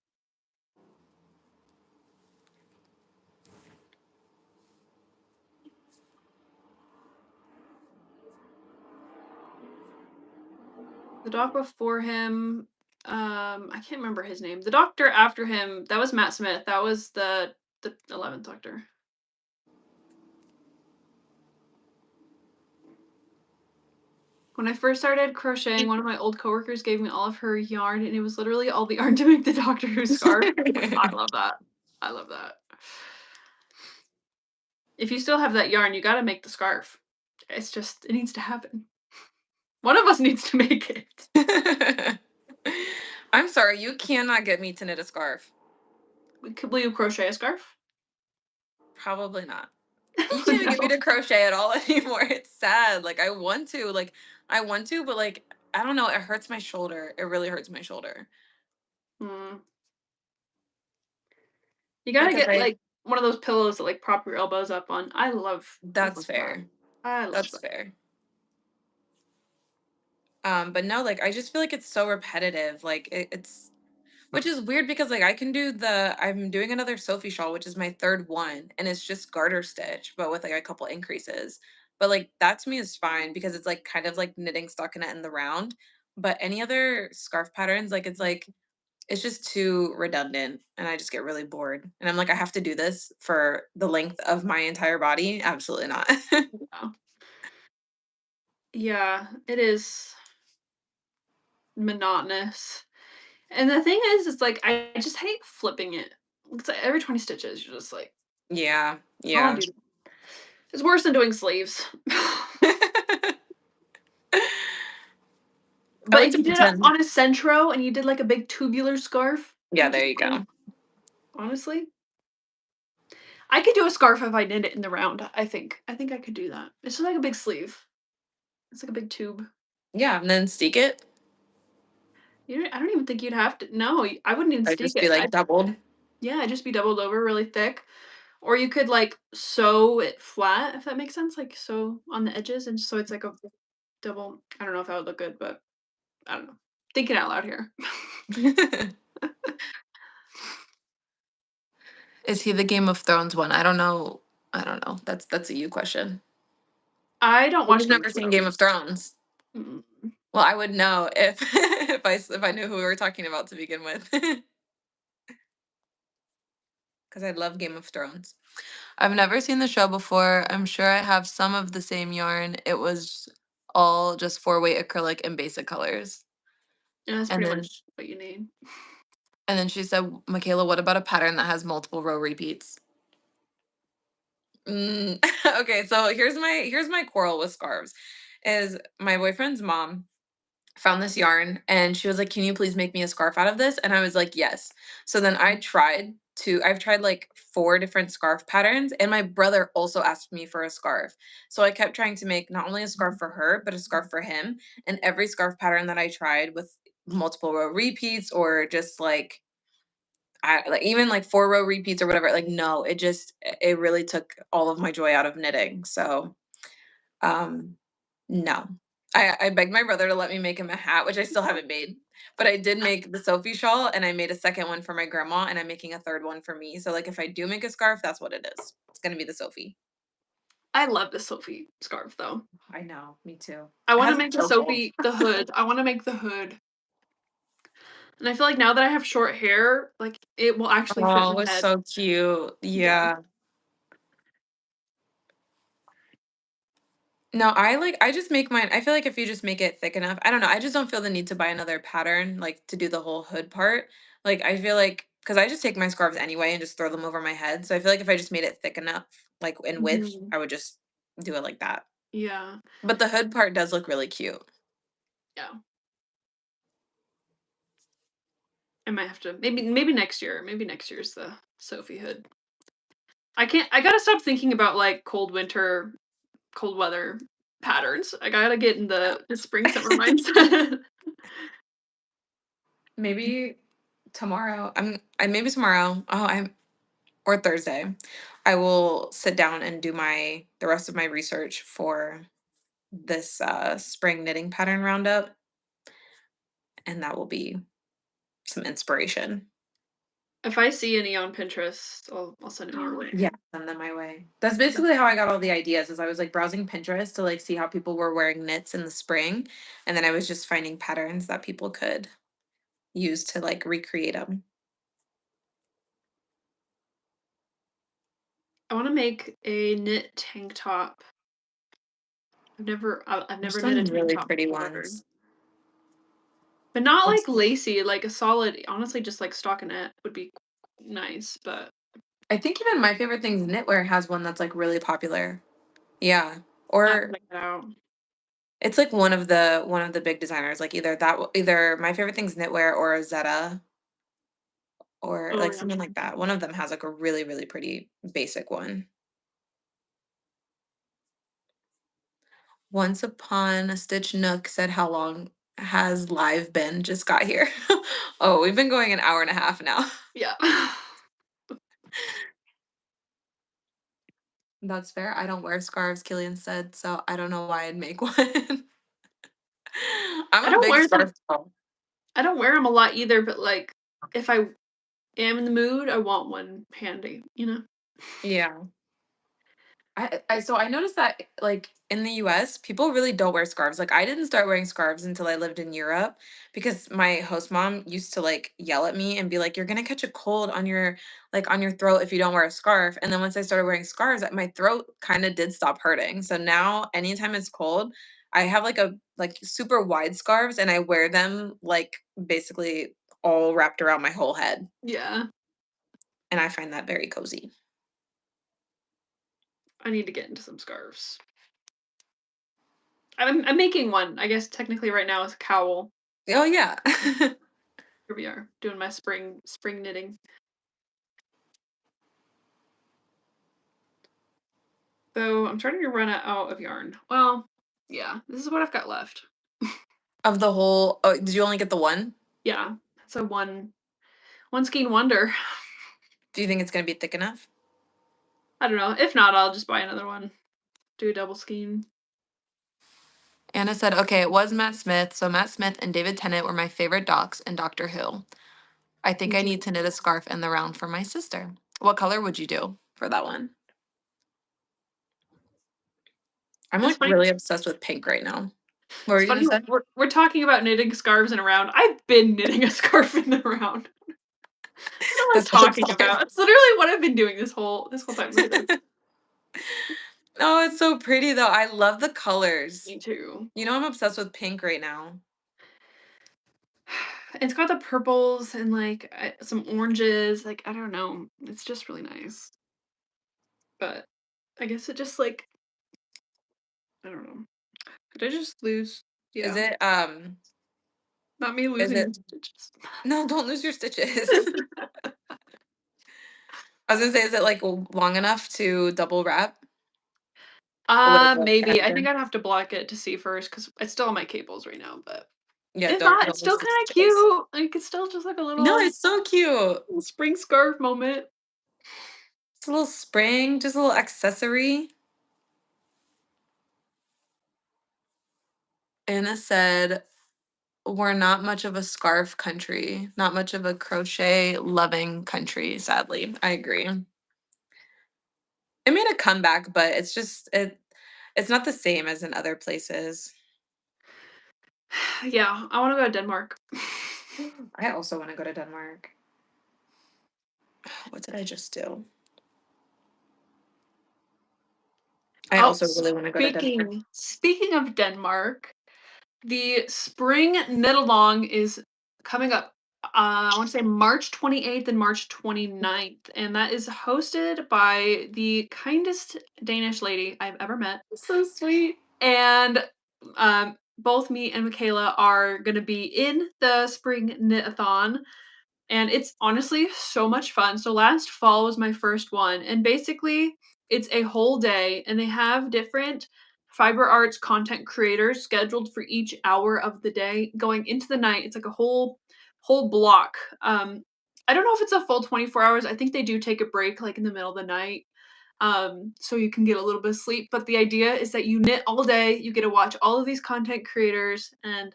The doc before him, I can't remember his name. The doctor after him, that was Matt Smith. That was the 11th Doctor. When I first started crocheting, one of my old coworkers gave me all of her yarn, and it was literally all the yarn to make the Doctor Who scarf. I love that. I love that. If you still have that yarn, you gotta make the scarf. It's just it needs to happen. One of us needs to make it. I'm sorry, you cannot get me to knit a scarf. Will you crochet a scarf? Probably not. You Oh, can't even get me no. to crochet at all anymore. It's sad. I want to, but like, I don't know. It hurts my shoulder. It really hurts my shoulder. Mm. You gotta Because get, like, one of those pillows that, like, prop your elbows up on. I that's love that. fair. I love That's that. fair. But no, like, I just feel like it's so repetitive. Like, it's which is weird because like I'm doing another Sophie shawl, which is my third one, and it's just garter stitch, but with like a couple increases. But like that to me is fine because it's like kind of like knitting stockinette in the round. But any other scarf patterns, like it's just too redundant and I just get really bored. And I'm like, I have to do this for the length of my entire body. Absolutely not. Yeah. Yeah, it is monotonous. And the thing is, like, I just hate flipping it. It's like every 20 stitches, you're just like, Yeah, "I don't wanna yeah. do that." It's worse than doing sleeves. I But like if to you did it pretend. on a centro and you did, like, a big tubular scarf, Yeah, and there just you like go. honestly, I could do a scarf if I did it in the round, I think. I think I could do that. It's just like a big sleeve. It's like a big tube. Yeah, and then steek it. I don't even think you'd have to no, I wouldn't even I'd steek just be it. like doubled. Yeah, it'd just be doubled over really thick. Or you could, like, sew it flat, if that makes sense, like, sew on the edges, and so it's like a double I don't know if that would look good, but I don't know. Thinking out loud here. Is he the Game of Thrones one? I don't know. I don't know. That's a you question. I don't watch You've Game of never seen Game of Thrones. Thrones. Mm-mm. Well, I would know if if I knew who we were talking about to begin with, because I love Game of Thrones. I've never seen the show before. I'm sure I have some of the same yarn. It was all just 4-weight acrylic in basic colors. Yeah, that's And pretty then much what you need. and then she said, "Michaela, what about a pattern that has multiple row repeats?" Mm, okay, so here's my quarrel with scarves. Is my boyfriend's mom found this yarn and she was like, "Can you please make me a scarf out of this?" And I was like, "Yes." So then I've tried like 4 different scarf patterns and my brother also asked me for a scarf. So I kept trying to make not only a scarf for her, but a scarf for him. And every scarf pattern that I tried with multiple row repeats or just I like even like 4-row repeats or whatever, like no, it really took all of my joy out of knitting. So um, no. I begged my brother to let me make him a hat, which I still haven't made. But I did make the Sophie shawl and I made a second one for my grandma and I'm making a third one for me. So like if I do make a scarf, that's what it is. It's gonna be the Sophie. I love the Sophie scarf, though. I know, me too. I It wanna has a make the chokehold. Sophie the hood. I wanna make the hood. And I feel like now that I have short hair, like, it will actually fit Oh, my it's head. so cute. Yeah. Yeah. No, I just make mine. I feel like if you just make it thick enough, I don't know. I just don't feel the need to buy another pattern like to do the whole hood part. Like I feel like because I just take my scarves anyway and just throw them over my head. So I feel like if I just made it thick enough, like in width, Mhm. I would just do it like that. Yeah. But the hood part does look really cute. Yeah. I might have to maybe next year. Maybe next year's the Sophie hood. I gotta stop thinking about, like, cold winter, cold weather patterns. I gotta get in the spring, summer mindset. Maybe tomorrow. I maybe tomorrow. I'm or Thursday. I will sit down and do my the rest of my research for this spring knitting pattern roundup and that will be some inspiration. If I see any on Pinterest, I'll send them your way. Yeah, send them my way. That's basically how I got all the ideas, is I was, like, browsing Pinterest to, like, see how people were wearing knits in the spring, and then I was just finding patterns that people could use to, like, recreate them. I wanna make a knit tank top. I've There's never knit a some tank really top pretty before. ones. But not, What's like, lacy, like, a solid honestly, just, like, stockinette would be nice, but I think even My Favorite Things Knitwear has one that's, like, really popular. Yeah, I have to or check that out. it's, like, one of the big designers, like, either My Favorite Things Knitwear or Zeta or, Oh, like, yeah. something like that. One of them has, like, a really, really pretty basic one. Once Upon a Stitch Nook said, "How long has live been?" Just got here. Oh, we've been going an hour and a half now. Yeah. That's fair. I don't wear scarves, Killian said, so I don't know why I'd make one. I I'm a don't big wear them scarf girl. I don't wear them a lot either, but, like, if I am in the mood, I want one handy, you know? Yeah. I noticed that, like, in the US, people really don't wear scarves. Like, I didn't start wearing scarves until I lived in Europe because my host mom used to, like, yell at me and be like, "You're gonna catch a cold on your on your throat if you don't wear a scarf." And then once I started wearing scarves, my throat kind of did stop hurting. So now anytime it's cold, I have like super wide scarves and I wear them like basically all wrapped around my whole head. Yeah. And I find that very cozy. I need to get into some scarves. I'm making one, I guess technically right now it's a cowl. Oh yeah. Here we are, doing my spring knitting. So, I'm starting to run out of yarn. Well, yeah, this is what I've got left. Of the whole oh, did you only get the one? Yeah, it's a one skein wonder. Do you think it's gonna be thick enough? I don't know, if not, I'll just buy another one. Do a double skein. Anna said, "Okay, it was Matt Smith. So Matt Smith and David Tennant were my favorite docs in Doctor Who. I think Me I too. need to knit a scarf in the round for my sister." What color would you do for that one? I'm, It's like, funny really obsessed with pink right now. What were it's you gonna funny say? we're talking about knitting scarves in a round. I've been knitting a scarf in the round. What am I This whole talking time. about? It's literally what I've been doing this whole time. Look at this. Oh, it's so pretty, though. I love the colors. Me too. You know I'm obsessed with pink right now. It's got the purples and, like, some oranges, like, I don't know. It's just really nice. But I guess it just, like I don't know. Did I just lose Is yeah, it, not me is losing it stitches. no, don't lose your stitches. I was gonna say, is it, like, long enough to double wrap? Or would it go Maybe. I think heavier? I'd have to block it to see first because it's still on my cables right now, but Yeah, if not, it's don't still lose the kinda stitches. cute. Like, it's still just like a No, little it's so cute. spring scarf moment. It's a little spring, just a little accessory. Anna said, "We're not much of a scarf country, not much of a crochet loving country, sadly." I agree. It made a comeback, but it's not the same as in other places. Yeah, I wanna go to Denmark. I also want to go to Denmark. What did I just do? I Oh, also really want to go to Denmark. speaking of Denmark, the spring knit along is coming up. I want to say March 28th and March 29th, and that is hosted by the kindest Danish lady I've ever met. So sweet. And both me and Michaela are going to be in the spring knit-a-thon, and it's honestly so much fun. So last fall was my first one, and basically it's a whole day, and they have different fiber arts content creators scheduled for each hour of the day going into the night. It's like a whole block. I don't know if it's a full 24 hours. I think they do take a break like in the middle of the night. So you can get a little bit of sleep. But the idea is that you knit all day. You get to watch all of these content creators, and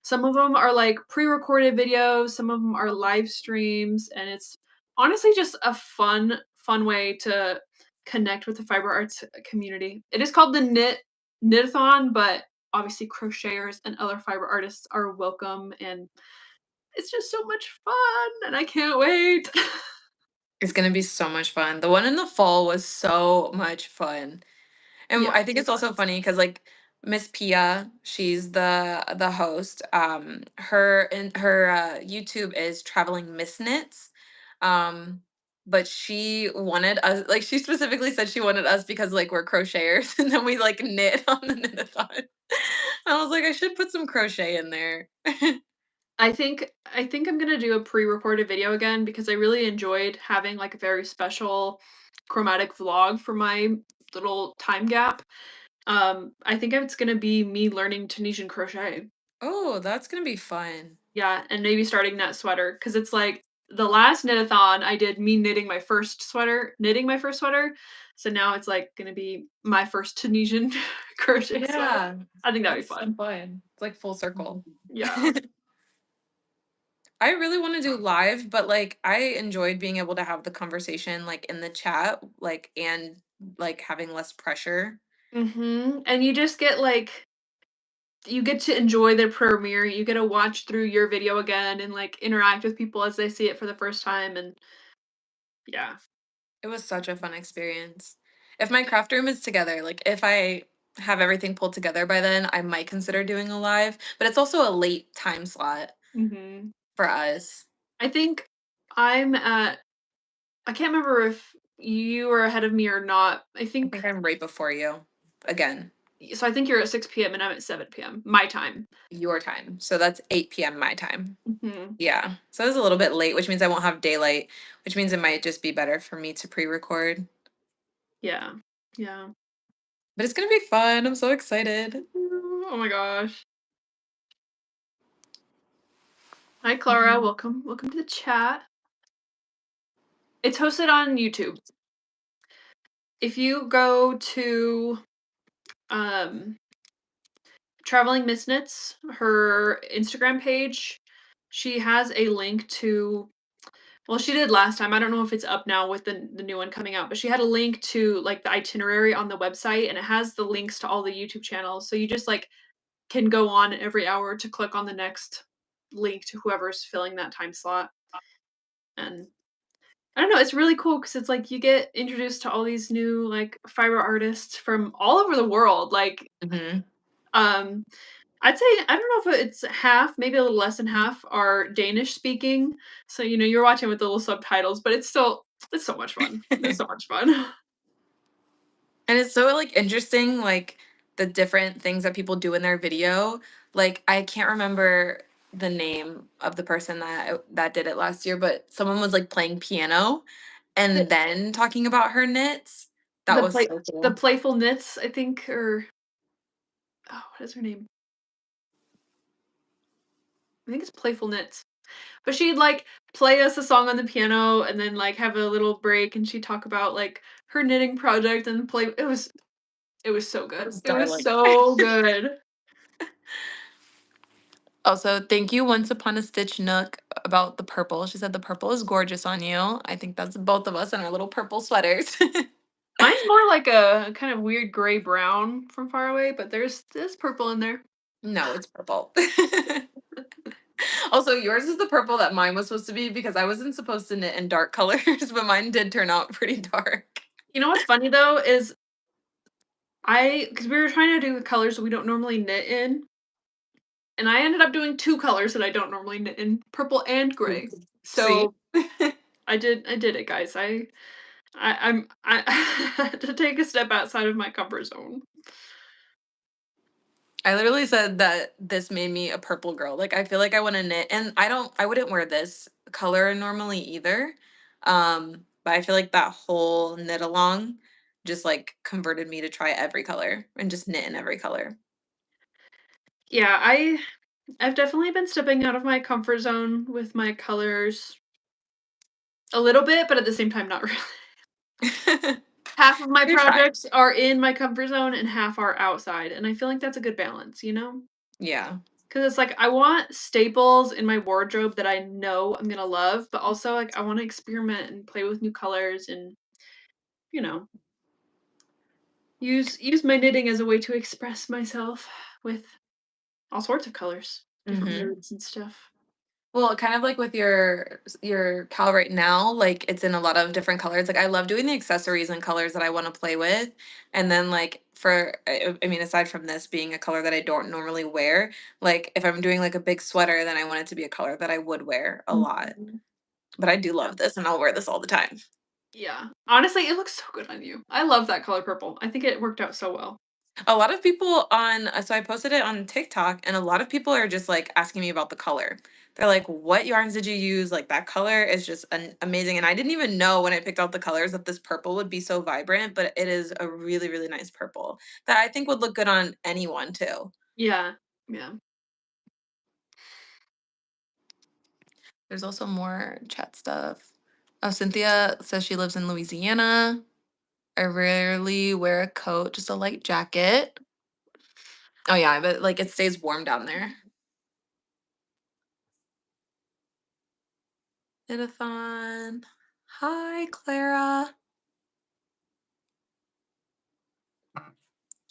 some of them are like pre-recorded videos, some of them are live streams, and it's honestly just a fun way to connect with the fiber arts community. It is called the knitathon, but obviously crocheters and other fiber artists are welcome, and it's just so much fun, and I can't wait. It's gonna be so much fun. The one in the fall was so much fun. And Yeah, I think it it's also was. funny because like Miss Pia, she's the host. Her YouTube is Traveling Miss Knits. Um, but she wanted us like she specifically said she wanted us because like we're crocheters and then we like knit on the knit-a-thon. I was like, I should put some crochet in there. I think I'm gonna do a pre-recorded video again because I really enjoyed having like a very special chromatic vlog for my little time gap. I think it's gonna be me learning Tunisian crochet. Oh, that's gonna be fun. Yeah, and maybe starting that sweater because it's like the last knit-a-thon I did me knitting my first sweater. So now it's like gonna be my first Tunisian crochet sweater. Yeah, I think that'd be that's so fun. fun. It's like full circle. Yeah. I really want to do live, but like I enjoyed being able to have the conversation like in the chat, like and like having less pressure. And you just get like you get to enjoy the premiere. You get to watch through your video again and like interact with people as they see it for the first time. And yeah. It was such a fun experience. If my craft room is together, like if I have everything pulled together by then, I might consider doing a live, but it's also a late time slot hmm for us. I think I'm at, I can't remember if you are ahead of me or not. I think I'm right before you. Again, So I think you're at 6 p.m. and I'm at 7 p.m. my time. your time. So that's 8 p.m. my time. hmm Yeah. So it's a little bit late, which means I won't have daylight, which means it might just be better for me to pre-record. Yeah. Yeah. But it's gonna be fun. I'm so excited. Oh my gosh. Hi, Clara. Mhm. Welcome. Welcome to the chat. It's hosted on YouTube. If you go to um Traveling Miss Knits, her Instagram page, she has a link to, well, she did last time. I don't know if it's up now with the new one coming out, but she had a link to like the itinerary on the website and it has the links to all the YouTube channels. So you just like can go on every hour to click on the next link to whoever's filling that time slot. And I don't know, it's really cool because it's like you get introduced to all these new like fiber artists from all over the world. Like, Mhm. um, I'd say I don't know if it's half, maybe a little less than half are Danish speaking. So, you're watching with the little subtitles, but it's so much fun. It's so much fun. And it's so like interesting, like the different things that people do in their video. Like I can't remember the name of the person that did it last year, but someone was like playing piano and The then talking about her knits. That the was play so the cool. playful knits, I think, or oh, what is her name? I think it's Playful Knits. But she'd like play us a song on the piano and then like have a little break and she'd talk about like her knitting project and play it was so That good. was It was darling. so good. Also, thank you Once Upon a Stitch Nook about the purple. She said the purple is gorgeous on you. I think that's both of us in our little purple sweaters. Mine's more like a kind of weird gray brown from far away, but there's purple in there. No, it's purple. Also, yours is the purple that mine was supposed to be because I wasn't supposed to knit in dark colors, but mine did turn out pretty dark. You know what's funny though is because we were trying to do colors we don't normally knit in, and I ended up doing two colors that I don't normally knit in, purple and gray. See? So I did it, guys. I had to take a step outside of my comfort zone. I literally said that this made me a purple girl. Like I feel like I want to knit and I wouldn't wear this color normally either. But I feel like that whole knit along just like converted me to try every color and just knit in every color. Yeah, I've definitely been stepping out of my comfort zone with my colors a little bit, but at the same time, not really. Half of my You're trying. projects are in my comfort zone and half are outside, and I feel like that's a good balance, you know? Yeah. 'Cause it's like I want staples in my wardrobe that I know I'm gonna love, but also, like, I wanna experiment and play with new colors and, you know, use my knitting as a way to express myself with all sorts of colors, different Mhm. moods and stuff. Well, kind of like with your cowl right now, like it's in a lot of different colors. Like I love doing the accessories and colors that I want to play with. And then like for I mean aside from this being a color that I don't normally wear, like if I'm doing like a big sweater, then I want it to be a color that I would wear a lot. Mhm. But I do Yeah. love this and I'll wear this all the time. Yeah. Honestly, it looks so good on you. I love that color purple. I think it worked out so well. A lot of people on so I posted it on TikTok and a lot of people are just like asking me about the color. They're like, "What yarns did you use? Like that color is just amazing." And I didn't even know when I picked out the colors that this purple would be so vibrant, but it is a really really nice purple that I think would look good on anyone too. Yeah. Yeah. There's also more chat stuff. Oh, Cynthia says she lives in Louisiana. I rarely wear a coat, just a light jacket. Oh yeah, but like it stays warm down there. Knit-a-thon. Hi, Clara.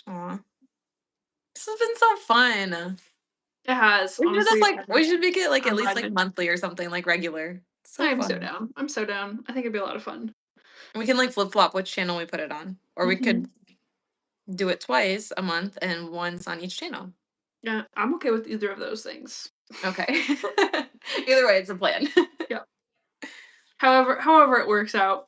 Aw, this has been so fun. It has, We should just honestly. like we should make it like at I'm least like vibing. monthly or something like regular. So I'm so fun. down. I'm so down. I think it'd be a lot of fun. We can like flip flop which channel we put it on, or we could Mhm. do it twice a month and once on each channel. Yeah, I'm okay with either of those things. Okay. Either way, it's a plan. Yeah. However it works out.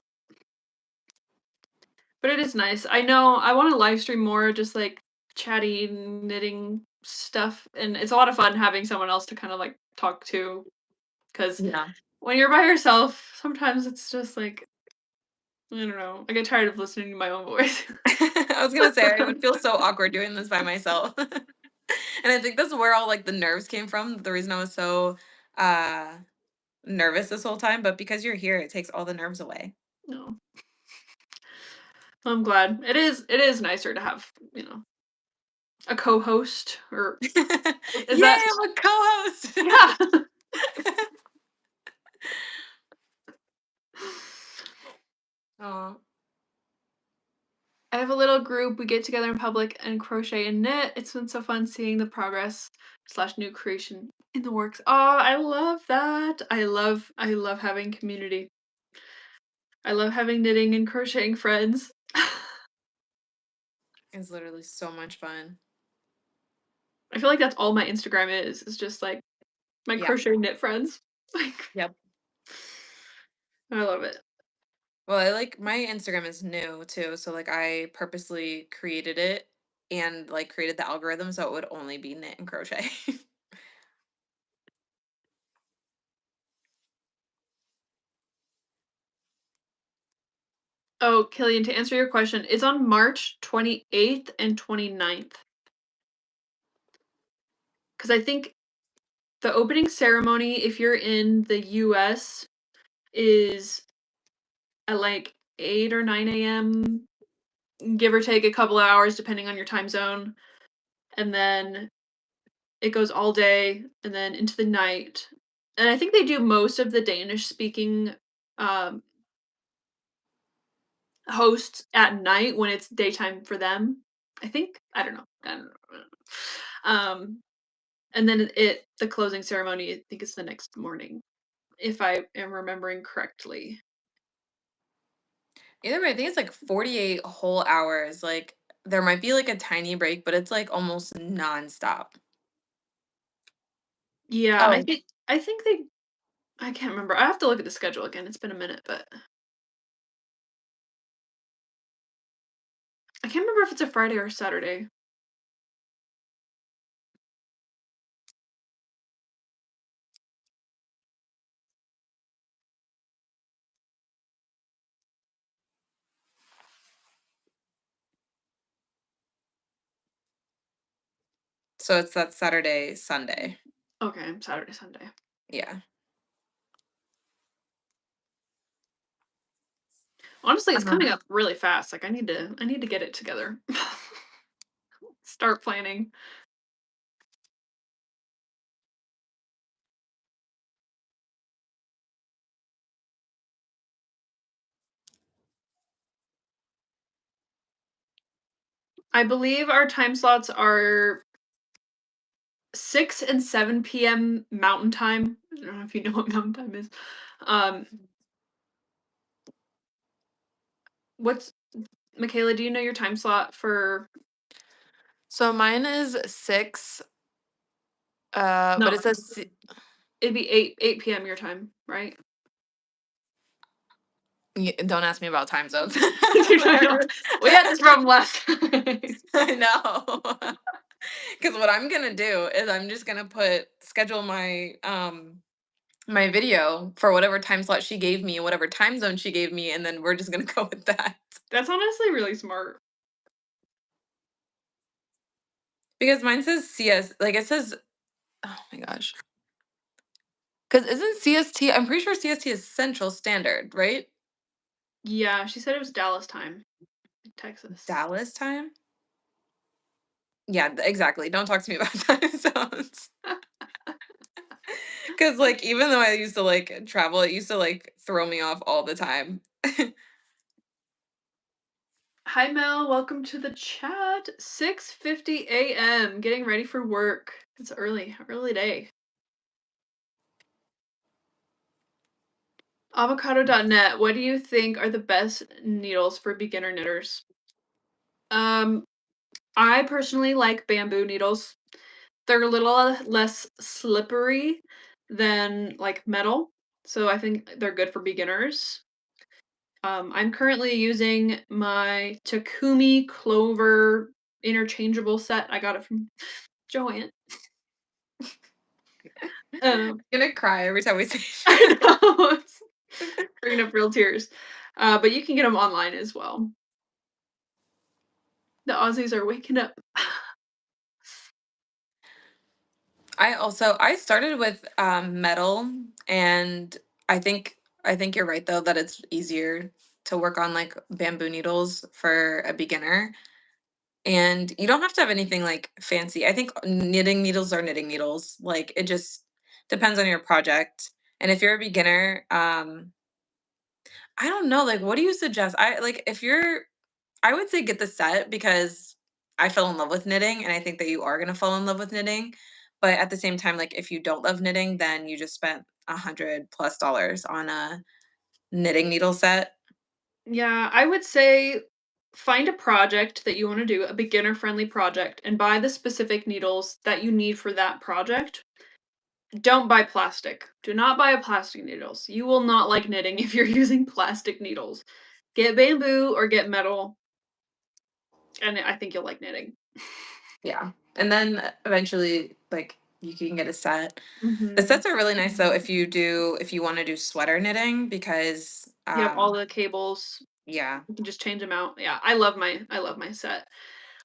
But it is nice. I know I wanna live stream more just, like, chatty, knitting stuff, and it's a lot of fun having someone else to kinda, like, talk to. Because Yeah. when you're by yourself, sometimes it's just, like, I don't know, I get tired of listening to my own voice. I was gonna say I would feel so awkward doing this by myself. And I think that's where all like the nerves came from. The reason I was so uh nervous this whole time, but because you're here, it takes all the nerves away. No. I'm glad. It is nicer to have, a co-host or is Yay, that I'm a co-host. yeah. Aw. I have a little group. We get together in public and crochet and knit. It's been so fun seeing the progress slash new creation in the works. Oh, I love that. I love having community. I love having knitting and crocheting friends. It's literally so much fun. I feel like that's all my Instagram is just like my Yeah. crochet knit friends. Like Yep. I love it. Well, I like my Instagram is new too, so like I purposely created it and like created the algorithm so it would only be knit and crochet. Oh, Killian, to answer your question, it's on March 28th and 29th. Because I think the opening ceremony, if you're in the US, is at like 8 or 9 a.m., give or take a couple of hours depending on your time zone. And then it goes all day and then into the night. And I think they do most of the Danish speaking um, hosts at night when it's daytime for them. I think. I don't know. I don't know. I don't know. And then the closing ceremony, I think it's the next morning, if I am remembering correctly. Either way, I think it's like 48 whole hours. Like there might be like a tiny break, but it's like almost nonstop. Yeah, Oh, I think they I can't remember. I have to look at the schedule again. It's been a minute, but I can't remember if it's a Friday or a Saturday. so it's that Saturday, Sunday. Okay, Saturday, Sunday. Yeah. Honestly, it's Uh-huh. coming up really fast. Like I need to get it together. Start planning. I believe our time slots are 6 and 7 p.m. Mountain Time. I don't know if you know what Mountain Time is. Um, what's Michaela, do you know your time slot for So mine is 6, but no, it says it'd be 8 p.m. your time, right? don't ask me about time zones. We had this problem last time. I know. Because what I'm gonna do is I'm just gonna schedule my video for whatever time slot she gave me, whatever time zone she gave me, and then we're just gonna go with that. That's honestly really smart. Because mine says CS, like it says, oh my gosh. Because isn't CST? I'm pretty sure CST is Central Standard, right? Yeah, she said it was Dallas time, Texas. Dallas time. Yeah, exactly. Don't talk to me about time zones. Because like even though I used to like travel, it used to like throw me off all the time. Hi Mel, welcome to the chat. 6:50 a.m. Getting ready for work. It's early, early day. Avocado.net. What do you think are the best needles for beginner knitters? Um, I personally like bamboo needles. They're a little less slippery than like metal, so I think they're good for beginners. I'm currently using my Takumi Clover interchangeable set. I got it from Joann. Um, I'm gonna cry every time we say I shit. know, it's bringing up real tears. But you can get them online as well. The Aussies are waking up. I started with metal, and I think I think you're right though that it's easier to work on like bamboo needles for a beginner. And you don't have to have anything like fancy. I think knitting needles are knitting needles. Like it just depends on your project. And if you're a beginner, I don't know, like what do you suggest? I like if you're I would say get the set because I fell in love with knitting and I think that you are going to fall in love with knitting. But at the same time, like if you don't love knitting, then you just spent $100+ on a knitting needle set. Yeah, I would say find a project that you want to do, a beginner friendly project, and buy the specific needles that you need for that project. Don't buy plastic. Do not buy plastic needles. You will not like knitting if you're using plastic needles. Get bamboo or get metal, and I think you'll like knitting. Yeah. And then eventually like you can get a set. The Mhm. sets are really nice though if you want to do sweater knitting because Yep, all the cables. yeah. You can just change them out. Yeah, I love my set.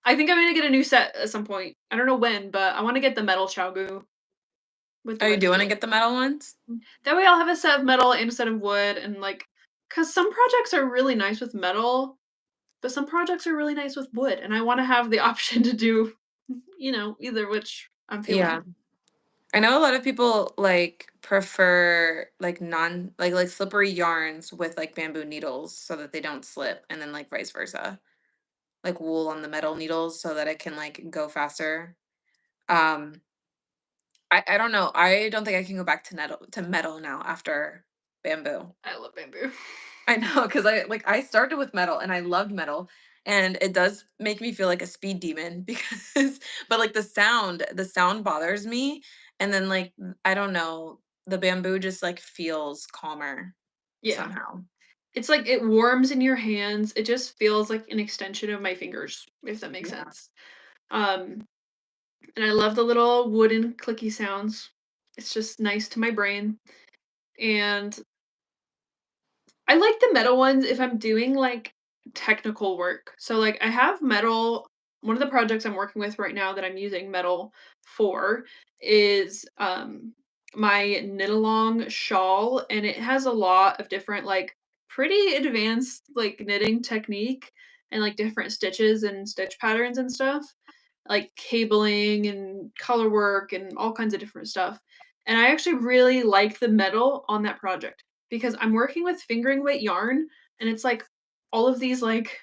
I think I'm gonna get a new set at some point. I don't know when, but I want to get the metal Chogu with the Are you red doing to needle. get the metal ones? That way I'll have a set of metal and a set of wood and like cuz some projects are really nice with metal, but some projects are really nice with wood and I want to have the option to do either which I'm Yeah. feeling. I know a lot of people like prefer like like slippery yarns with like bamboo needles so that they don't slip and then like vice versa. Like wool on the metal needles so that it can like go faster. Um I don't know. I don't think I can go back to metal now after bamboo. I love bamboo. I know because I started with metal and I loved metal and it does make me feel like a speed demon because but like the sound bothers me and then like I don't know, the bamboo just like feels calmer Yeah. somehow. It's like it warms in your hands. It just feels like an extension of my fingers, if that makes Yeah. sense. Um and I love the little wooden clicky sounds. It's just nice to my brain. And I like the metal ones if I'm doing like technical work. So like I have metal one of the projects I'm working with right now that I'm using metal for is my knit along shawl and it has a lot of different like pretty advanced like knitting technique and like different stitches and stitch patterns and stuff like cabling and color work and all kinds of different stuff. And I actually really like the metal on that project because I'm working with fingering weight yarn and it's like all of these like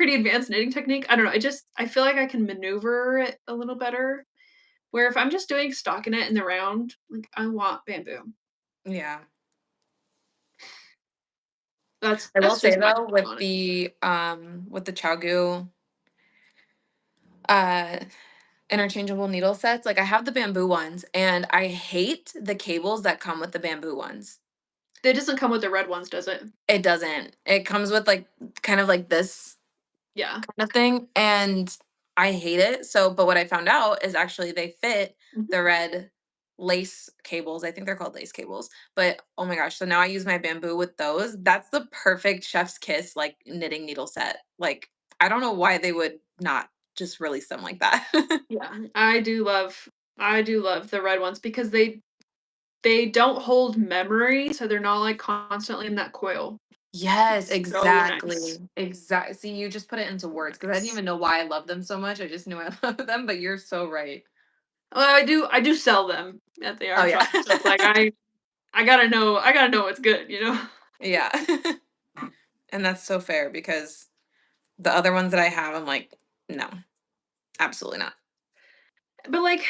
pretty advanced knitting technique. I don't know, I feel like I can maneuver it a little better, where if I'm just doing stockinette in the round, like, I want bamboo. Yeah. I will That's say just my though, take on it. with the Chagu uh interchangeable needle sets, like I have the bamboo ones and I hate the cables that come with the bamboo ones. It doesn't come with the red ones, does it? It doesn't. It comes with like kind of like this Yeah. kind of thing, and I hate it. So, but what I found out is actually they fit Mhm. the red lace cables. I think they're called lace cables. But oh my gosh, so now I use my bamboo with those. That's the perfect chef's kiss like knitting needle set. Like I don't know why they would not just release them like that. Yeah, I do love the red ones because they don't hold memory, so they're not, like, constantly in that coil. Yes, It's so nice. exactly. Exactly. See, you just put it into words because I didn't Yes. even know why I love them so much. I just knew I love them, but you're so right. Well, I do sell them at the Oh yarn yeah. shop, so it's like I gotta know it's good, you know? Yeah. And that's so fair because the other ones that I have, I'm like, no, absolutely not. But, like,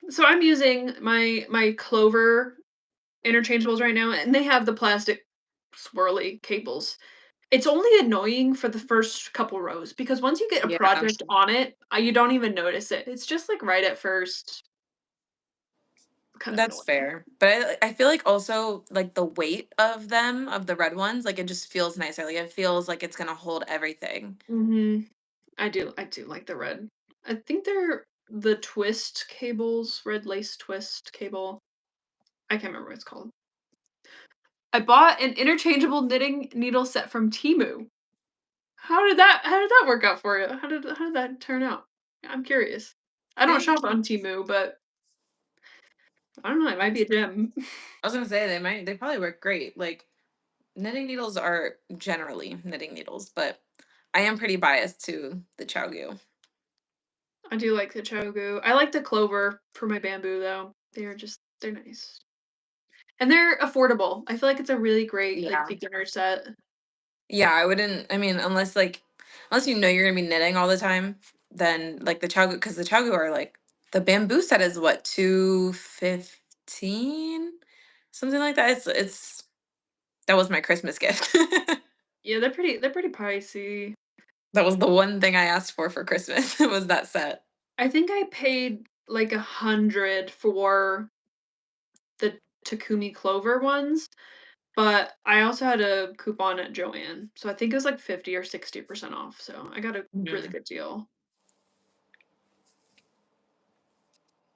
so I'm using my Clover interchangeables right now, and they have the plastic swirly cables. It's only annoying for the first couple rows because once you get a Yeah, project on it, you don't even notice it. It's just, like, right at first, kind of that's annoying. fair. But I feel like also like the weight of them, of the red ones, like it just feels nicer. Like it feels like it's gonna hold everything. Mhm. I do like the red. I think they're the twist cables, red lace twist cable. I can't remember what it's called. I bought an interchangeable knitting needle set from Temu. How did that work out for you? How did that turn out? I'm curious. I don't Eh, shop on Temu, but I don't know, it might be a gem. I was gonna say they probably work great. Like knitting needles are generally knitting needles, but I am pretty biased to the Chaogu. I do like the Chogu. I like the Clover for my bamboo though. They're nice. And they're affordable. I feel like it's a really great, like, Yeah. beginner set. Yeah, I wouldn't. I mean, unless you know you're gonna be knitting all the time, then like the Chaogu, because the Chaogu are like the bamboo set is what 215, something like that. It's that was my Christmas gift. Yeah, they're pretty pricey. That was the one thing I asked for Christmas was that set. I think I paid like 100 for the Takumi Clover ones, but I also had a coupon at Joann, so I think it was like 50 or 60% off, so I got a really Mhm. good deal.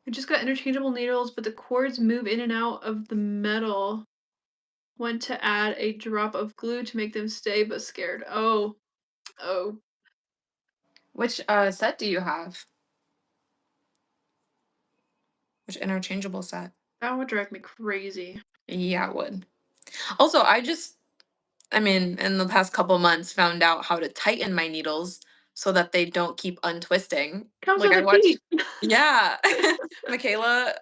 I just got interchangeable needles, but the cords move in and out of the metal. Went to add a drop of glue to make them stay, but scared. Oh, oh, Which set do you have? Which interchangeable set? that would drive me crazy. Yeah, it would. Also, I mean, in the past couple months, found out how to tighten my needles so that they don't keep untwisting. Comes Like with I a key. watched, yeah, Michaela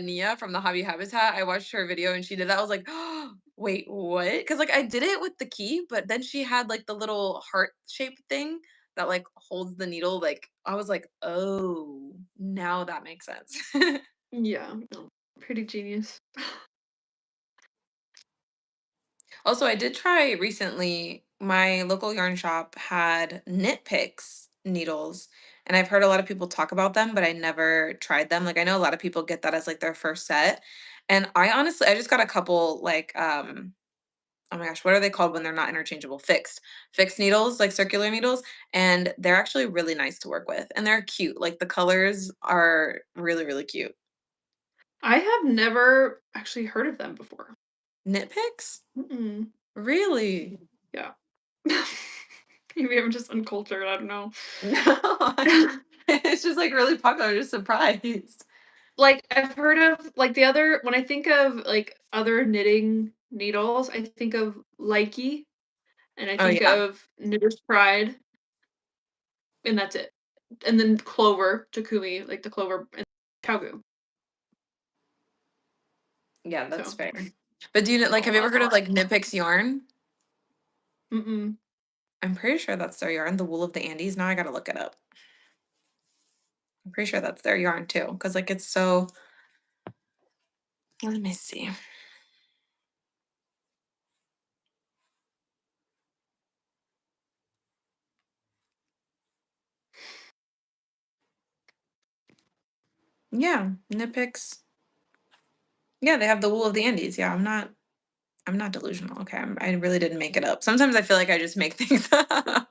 Nia from the Hobby Habitat. I watched her video and she did that. I was like, oh, wait, what? Because like I did it with the key, but then she had like the little heart shaped thing that like holds the needle. Like I was like, oh, now that makes sense. Yeah, no, pretty genius. Also, I did try recently. My local yarn shop had knit picks needles, and I've heard a lot of people talk about them, but I never tried them. Like I know a lot of people get that as like their first set. And I just got a couple like oh my gosh, what are they called when they're not interchangeable? Fixed needles, like circular needles, and they're actually really nice to work with. And they're cute. Like the colors are really really cute. I have never actually heard of them before. Knit picks? Mm-mm. Really? Yeah. Maybe I'm just uncultured, I don't know. No. It's just like really popular. I'm just surprised. Like, I've heard of like, the other when I think of, like, other knitting needles, I think of Likey, and I Oh think yeah. of Knitter's Pride, and that's it. And then Clover, Takumi, like the Clover and Cowgoo. Yeah, that's So, fair. But do you a like have you ever lot. heard of like Nitpicks yarn? Mm-mm. I'm pretty sure that's their yarn, the wool of the Andes. Now I gotta look it up. I'm pretty sure that's their yarn too, because like it's so. Let me see. Yeah, Nipix. Yeah, they have the wool of the Andes. Yeah, I'm not delusional. Okay, I really didn't make it up. Sometimes I feel like I just make things up.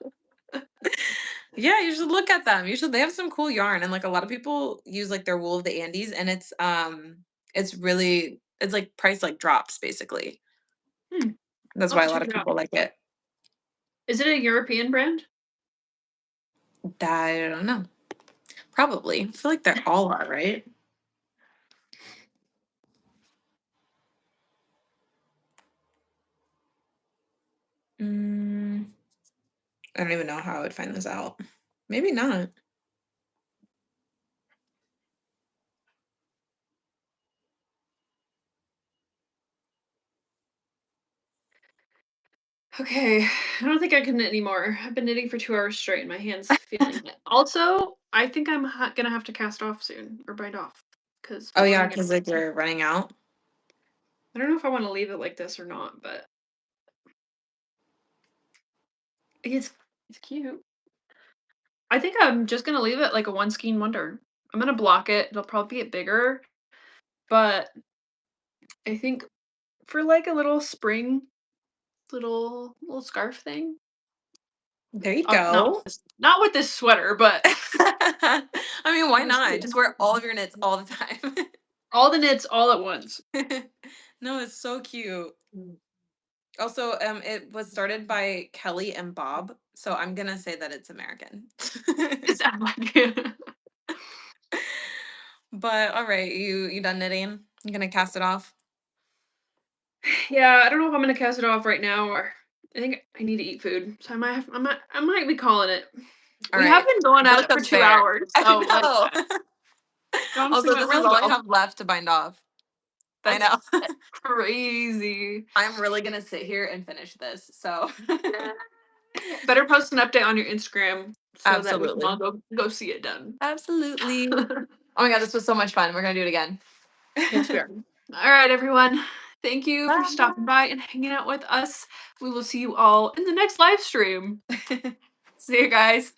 Yeah, you should look at them. You should. They have some cool yarn, and like a lot of people use like their wool of the Andes, and it's really it's like price like drops basically. Hmm, That's I'll have why a to lot check of it out. people like it. Is it a European brand? That I don't know. Probably. I feel like they're all are, right? Mm, I don't even know how I would find this out. Maybe not. Okay, I don't think I can knit anymore. I've been knitting for 2 hours straight and my hand's feeling it. Also, I think I'm gonna have to cast off soon or bind off because Oh we're yeah, running out because of like time. you're running out. I don't know if I want to leave it like this or not, but it's it's cute. I think I'm just gonna leave it like a one skein wonder. I'm gonna block it. It'll probably get bigger, but I think for like a little spring, little scarf thing. There you Not with go. not with this sweater, but I mean, why we'll not? see. Just wear all of your knits all the time. All the knits all at once. No, it's so cute. Also, it was started by Kelly and Bob, so I'm gonna say that it's American. Is that like But all right, you done knitting? You gonna cast it off? Yeah, I don't know if I'm gonna cast it off right now or I think I need to eat food. So I might be calling it. All We have right, been going I feel at like it for that's 2 fair. hours, I so like know. it honestly Also, went this is really all I well. have left to bind off. I That's know. crazy. I'm really gonna sit here and finish this. So, Better post an update on your Instagram so that we can all absolutely, go see it done. absolutely. Oh my god, this was so much fun. We're gonna do it again. Yes, we are. All right, everyone. Thank you for stopping Bye. by and hanging out with us. We will see you all in the next live stream. See you guys.